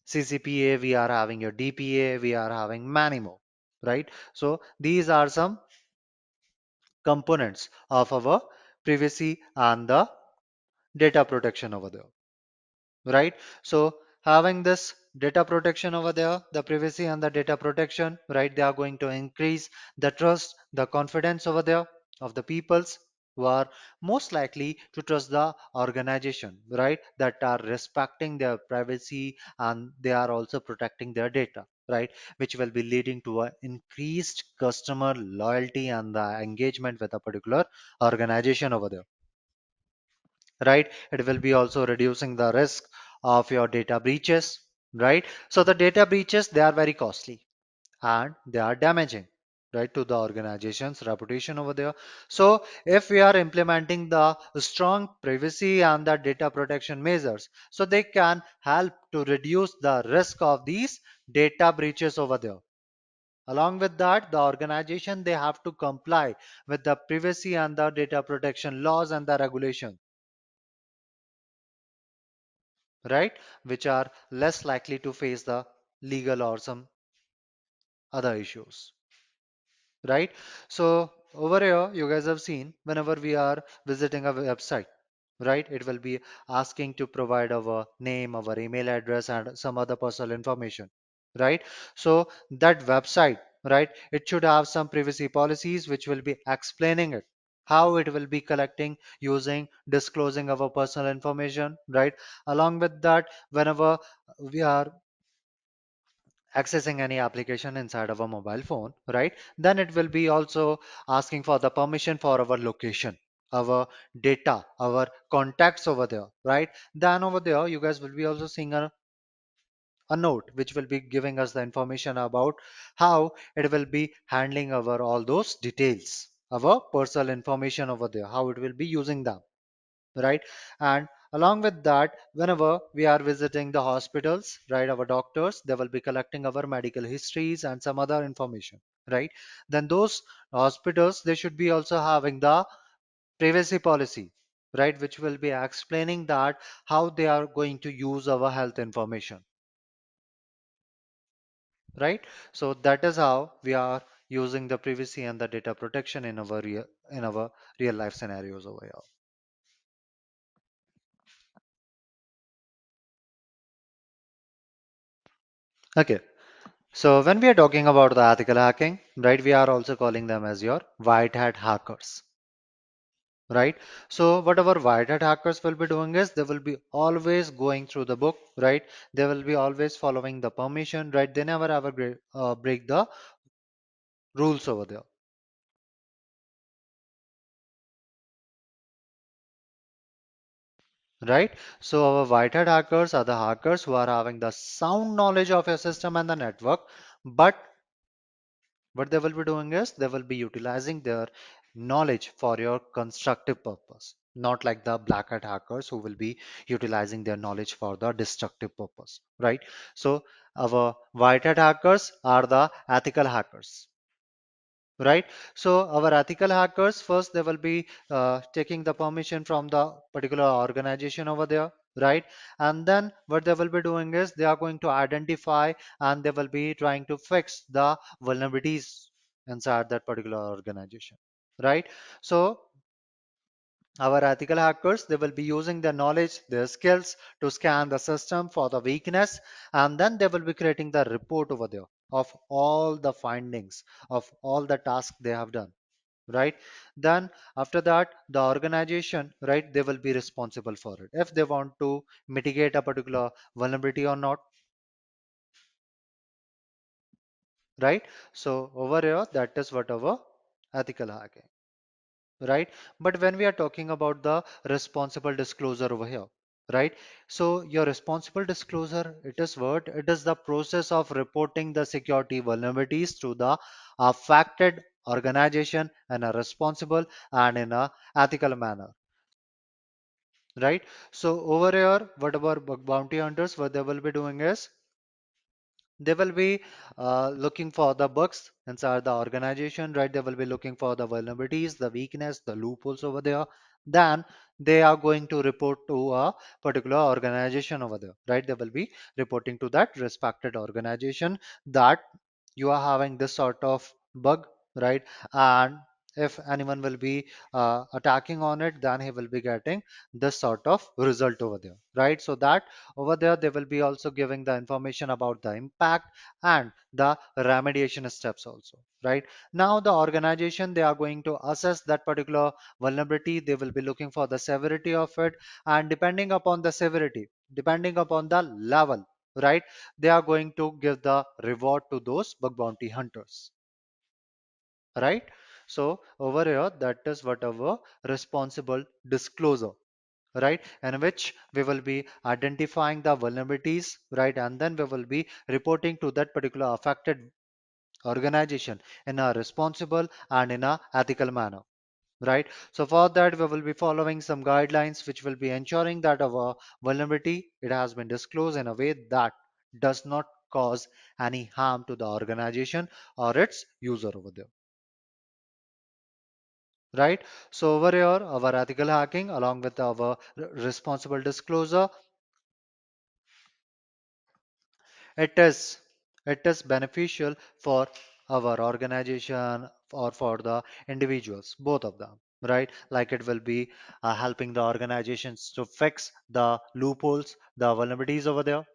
Speaker 1: CCPA, we are having your DPA, we are having many more, right? So these are some components of our privacy and the data protection over there, right? So having this data protection over there, the privacy and the data protection, right, they are going to increase the trust, the confidence over there of the peoples who are most likely to trust the organization, right, that are respecting their privacy and they are also protecting their data, right, which will be leading to a increased customer loyalty and the engagement with a particular organization over there, right? It will be also reducing the risk of your data breaches, right? So the data breaches, they are very costly and they are damaging, right, to the organization's reputation over there. So if we are implementing the strong privacy and the data protection measures, so they can help to reduce the risk of these data breaches over there. Along with that, the organization, they have to comply with the privacy and the data protection laws and the regulations, right, which are less likely to face the legal or some other issues, right? So over here, you guys have seen whenever we are visiting a website, right, it will be asking to provide our name, our email address, and some other personal information, right? So that website, right, it should have some privacy policies which will be explaining it, how it will be collecting, using, disclosing our personal information, right? Along with that, whenever we are accessing any application inside of a mobile phone, right? Then it will be also asking for the permission for our location, our data, our contacts over there, right? Then over there, you guys will be also seeing a note which will be giving us the information about how it will be handling our all those details, our personal information over there, how it will be using them, right? And along with that, whenever we are visiting the hospitals, right, our doctors, they will be collecting our medical histories and some other information, right? Then those hospitals, they should be also having the privacy policy, right, which will be explaining that how they are going to use our health information, right? So that is how we are using the privacy and the data protection in our real life scenarios over here. Okay. So when we are talking about the ethical hacking, right, we are also calling them as your white hat hackers, right? So what our white hat hackers will be doing is they will be always going through the book, right? They will be always following the permission, right? They never ever break the rules over there, right? So our white hat hackers are the hackers who are having the sound knowledge of your system and the network, but what they will be doing is they will be utilizing their knowledge for your constructive purpose, not like the black hat hackers who will be utilizing their knowledge for the destructive purpose, right? So our white hat hackers are the ethical hackers, right? So our ethical hackers, first they will be taking the permission from the particular organization over there, right? And then what they will be doing is they are going to identify and they will be trying to fix the vulnerabilities inside that particular organization, right? So our ethical hackers, they will be using their knowledge, their skills to scan the system for the weakness, and then they will be creating the report over there of all the findings of all the tasks they have done, right? Then after that, the organization, right, they will be responsible for it if they want to mitigate a particular vulnerability or not, right? So over here, that is what our ethical hacking. right? But when we are talking about the responsible disclosure over here, right? So your responsible disclosure, it is what? It is the process of reporting the security vulnerabilities to the affected organization in a responsible and in a ethical manner, right? So over here, whatever bounty hunters, what they will be doing is they will be looking for the bugs inside the organization, right? They will be looking for the vulnerabilities, the weakness, the loopholes over there. Then they are going to report to a particular organization over there, right? They will be reporting to that respected organization that you are having this sort of bug, right? And if anyone will be attacking on it, then he will be getting this sort of result over there, right? So that over there, they will be also giving the information about the impact and the remediation steps also, right? Now, the organization, they are going to assess that particular vulnerability. They will be looking for the severity of it. And depending upon the severity, depending upon the level, right, they are going to give the reward to those bug bounty hunters, right? So over here, that is whatever responsible disclosure, right, in which we will be identifying the vulnerabilities, right, and then we will be reporting to that particular affected organization in a responsible and in a ethical manner, right? So for that, we will be following some guidelines which will be ensuring that our vulnerability, it has been disclosed in a way that does not cause any harm to the organization or its user over there, right? So over here, our ethical hacking along with our responsible disclosure, it is it is beneficial for our organization or for the individuals, both of them, right? Like it will be helping the organizations to fix the loopholes, the vulnerabilities over there,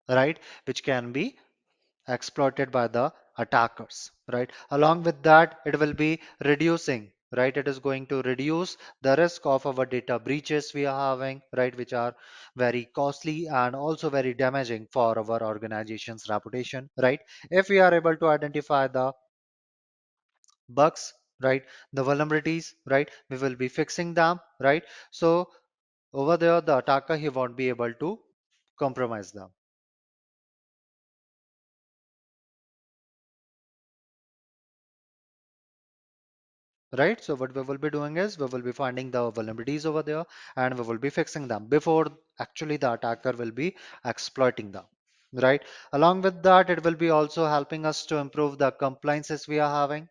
Speaker 1: right, which can be exploited by the attackers, right? Along with that, it will be reducing, right? It is going to reduce the risk of our data breaches we are having, right, which are very costly and also very damaging for our organization's reputation, right? If we are able to identify the bugs, right, the vulnerabilities, right, we will be fixing them, right? So over there, the attacker, he won't be able to compromise them. Right, so what we will be doing is we will be finding the vulnerabilities over there and we will be fixing them before actually the attacker will be exploiting them, right? Along with that, it will be also helping us to improve the compliances we are having,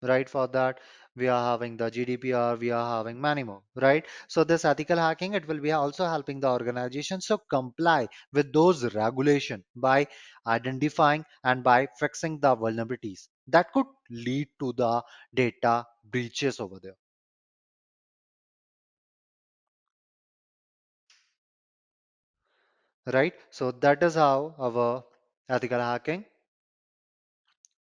Speaker 1: right? For that, we are having the GDPR, we are having many more, right? So this ethical hacking, it will be also helping the organizations to comply with those regulation by identifying and by fixing the vulnerabilities that could lead to the data breaches over there, right? So that is how our ethical hacking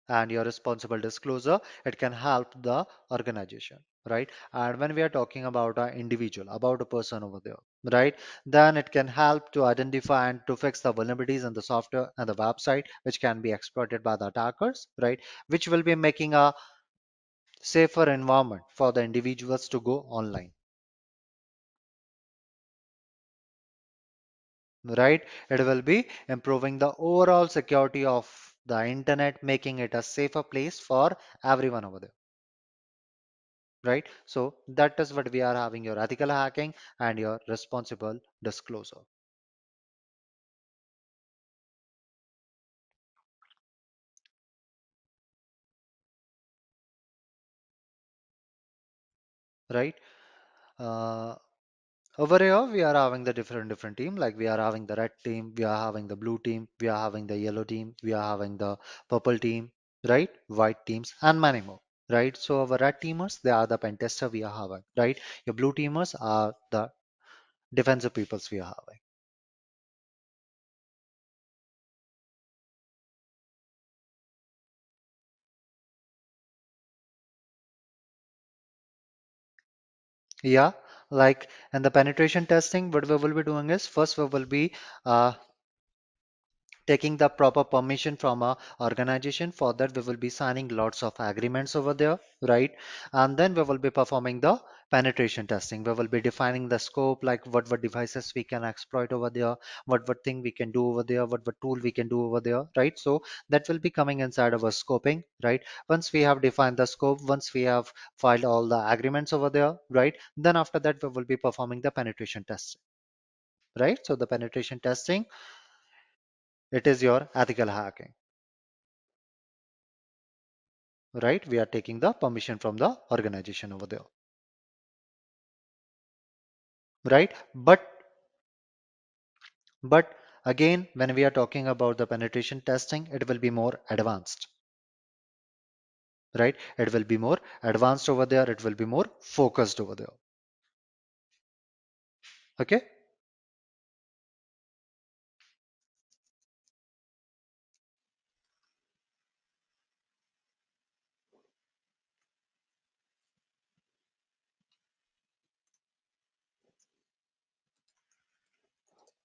Speaker 1: and your responsible disclosure, it can help the organization, right? And when we are talking about an individual, about a person over there, right, then it can help to identify and to fix the vulnerabilities in the software and the website which can be exploited by the attackers, right, which will be making a safer environment for the individuals to go online, right? It will be improving the overall security of the internet, making it a safer place for everyone over there, right? So that is what we are having, your ethical hacking and your responsible disclosure, right? Uh, Over here, we are having the different team. Like we are having the red team, we are having the blue team, we are having the yellow team, we are having the purple team, right? White teams and many more, right? So our red teamers, they are the pen tester we are having, right? Your blue teamers are the defensive peoples we are having. Yeah, like in the penetration testing, what we will be doing is first we will be uh, taking the proper permission from a organization. For that we will be signing lots of agreements over there, right? And then we will be performing the penetration testing. We will be defining the scope, like what devices we can exploit over there, what thing we can do over there, what tool we can do over there, right? So that will be coming inside our scoping, right? Once we have defined the scope, once we have filed all the agreements over there, right, then after that we will be performing the penetration testing, right? So the penetration testing, it is your ethical hacking, right? We are taking the permission from the organization over there, right? But again, when we are talking about the penetration testing, it will be more advanced, right? It will be more advanced over there. It will be more focused over there. Okay.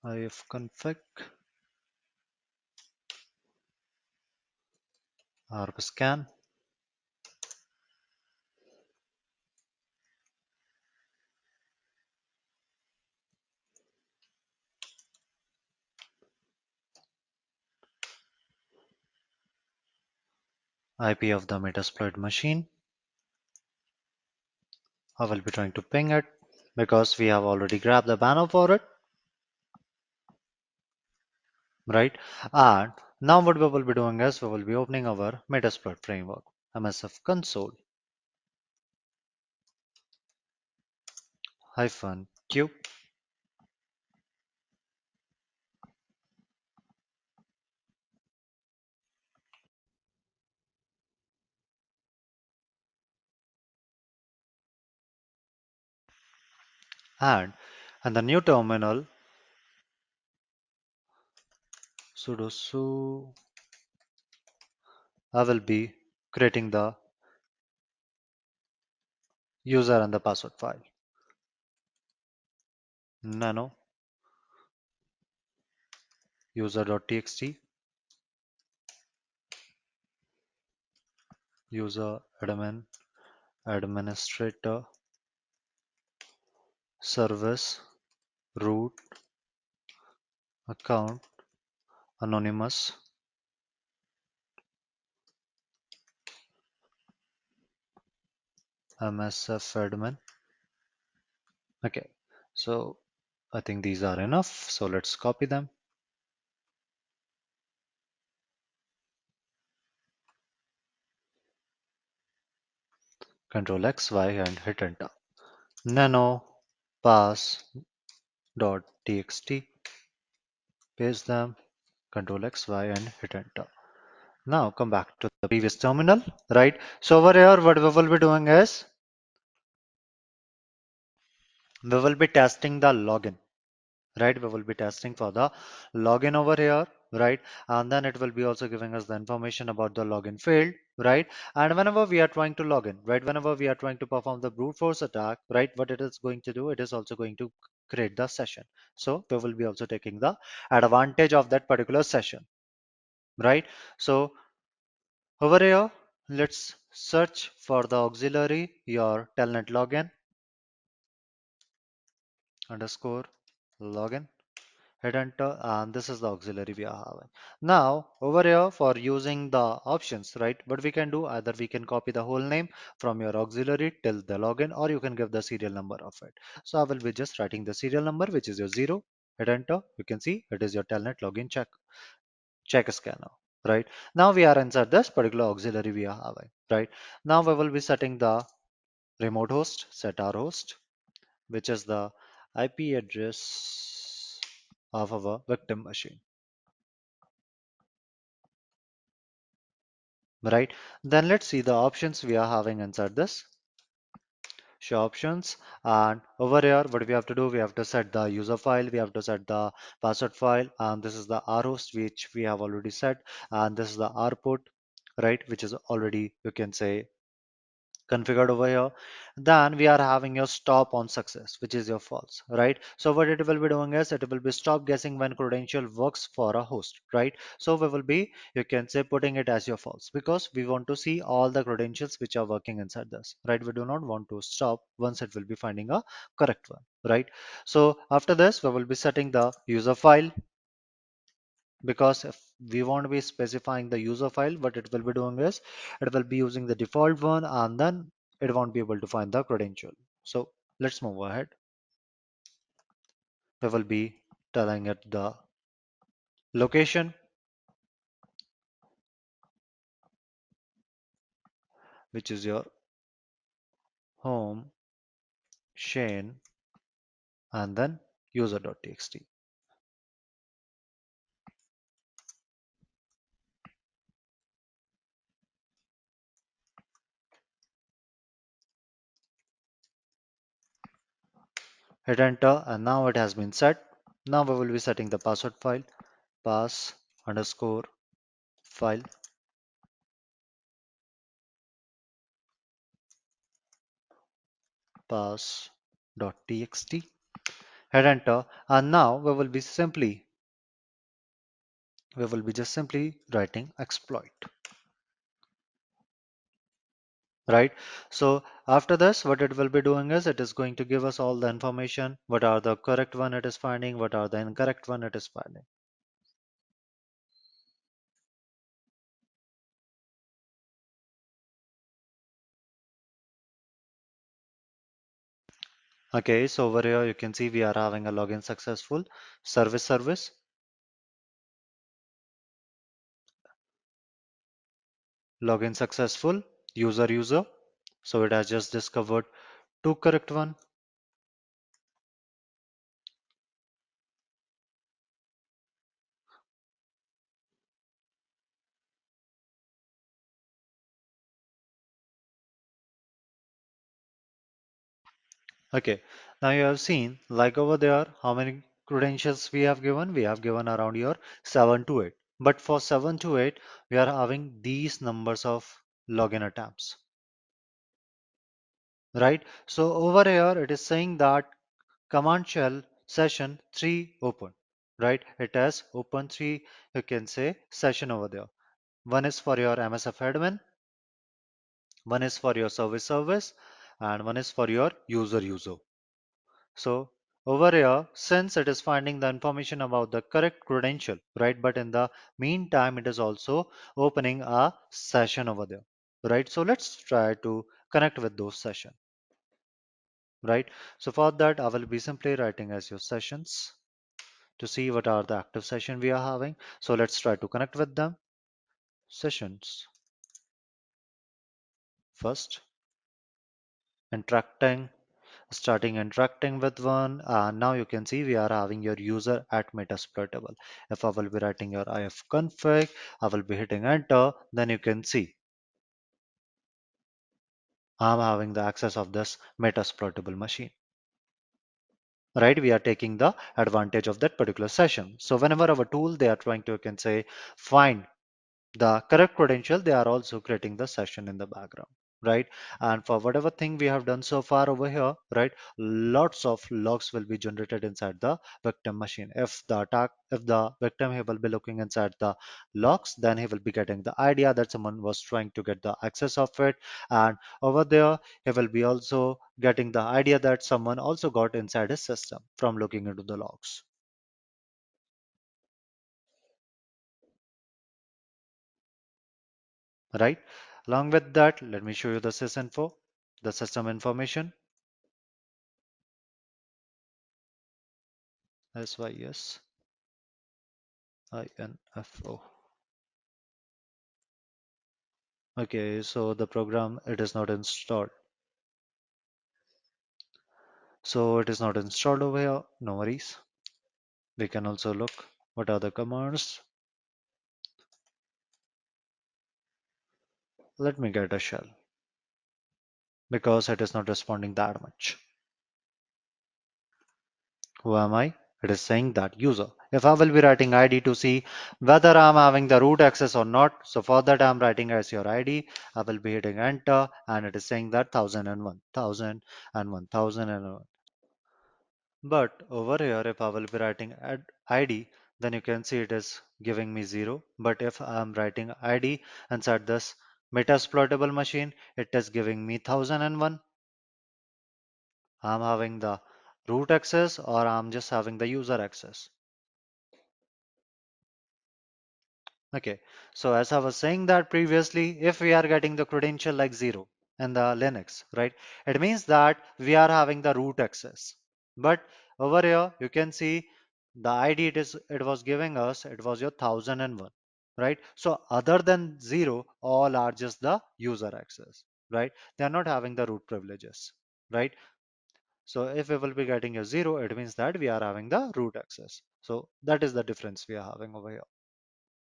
Speaker 1: If config scan IP of the Metasploit machine, I will be trying to ping it because we have already grabbed the banner for it, right? And now what we will be doing is we will be opening our Metasploit framework, MSF console hyphen Q, and the new terminal sudo su, I will be creating the user and the password file. Nano user.txt, user admin, administrator, service, root, account, anonymous, MSF admin. Okay, so I think these are enough. So let's copy them. Control X, Y, and hit enter. Nano pass dot txt, paste them, Control X, Y, and hit enter. Now come back to the previous terminal, right? So over here, what we will be doing is we will be testing the login, right? We will be testing for the login over here, right? And then it will be also giving us the information about the login field, right? And whenever we are trying to log in, right? Whenever we are trying to perform the brute force attack, right? What it is going to do, it is also going to create the session. So we will be also taking the advantage of that particular session, right? So over here, let's search for the auxiliary, your telnet login underscore login. Hit enter, and this is the auxiliary we are having. Now over here, for using the options, right, what we can do, either we can copy the whole name from your auxiliary till the login, or you can give the serial number of it. So I will be just writing the serial number, which is your 0. Hit enter. You can see it is your telnet login check scanner, right? Now we are inside this particular auxiliary we are having, right? Now we will be setting the remote host, set our host, which is the IP address of our victim machine, right? Then let's see the options we are having inside this. Show options, and over here what we have to do, we have to set the user file, we have to set the password file, and this is the R host which we have already set, and this is the R port, right, which is already, you can say, configured over here, then we are having your stop on success, which is your false, right? So what it will be doing is it will be stop guessing when credential works for a host, right? So we will be, you can say, putting it as your false because we want to see all the credentials which are working inside this, right? We do not want to stop once it will be finding a correct one, right? So after this, we will be setting the user file, because if we won't be specifying the user file, what it will be doing is it will be using the default one and then it won't be able to find the credential. So let's move ahead. We will be telling it the location, which is your home, Shane, and then user.txt. Hit enter and now it has been set. Now we will be setting the password file, pass underscore file, pass.txt. Hit enter and now we will be just simply writing exploit, right? So after this, what it will be doing is it is going to give us all the information, what are the correct one it is finding, what are the incorrect one it is finding. Okay, so over here you can see we are having a login successful, service, login successful, user. So it has just discovered two correct one. Okay, now you have seen like over there how many credentials we have given. We have given around your 7 to 8. But for 7 to 8, we are having these numbers of login attempts, right? So over here it is saying that command shell session 3 open, right? It has open 3, you can say, session over there. One is for your MSF admin, one is for your service, and one is for your user. So over here, since it is finding the information about the correct credential, right? But in the meantime, it is also opening a session over there, right? So let's try to connect with those sessions, right? So for that, I will be simply writing as your sessions to see what are the active session we are having. So let's try to connect with them. Sessions first, interacting, starting interacting with one, and now you can see we are having your user at Metasploitable. If I will be writing your ifconfig, I will be hitting enter, then you can see I'm having the access of this Metasploitable machine. Right, we are taking the advantage of that particular session. So whenever our tool they are trying to, you can say, find the correct credential, they are also creating the session in the background, right? And for whatever thing we have done so far over here, right, lots of logs will be generated inside the victim machine. If the victim, he will be looking inside the logs, then he will be getting the idea that someone was trying to get the access of it, and over there he will be also getting the idea that someone also got inside his system from looking into the logs, right? Along with that, let me show you the sysinfo, the system information. SYSINFO. Okay, so the program, it is not installed. So it is not installed over here. No worries. We can also look what are the commands. Let me get a shell because it is not responding that much. Who am I? It is saying that user. If I will be writing ID to see whether I'm having the root access or not, so for that I'm writing as your ID. I will be hitting enter and it is saying that 1001, 1001, 1001. But over here, if I will be writing add ID, then you can see it is giving me 0. But if I'm writing ID inside this metasploitable machine, it is giving me 1001. I'm having the root access or I'm just having the user access. Okay, so as I was saying that previously, if we are getting the credential like 0 in the Linux, right, it means that we are having the root access. But over here, you can see the ID it was giving us, it was your 1001, right? So other than 0, all are just the user access, right? They are not having the root privileges, right? So if we will be getting a 0, it means that we are having the root access. So that is the difference we are having over here.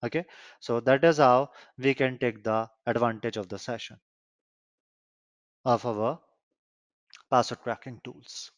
Speaker 1: Okay, so that is how we can take the advantage of the session of our password cracking tools.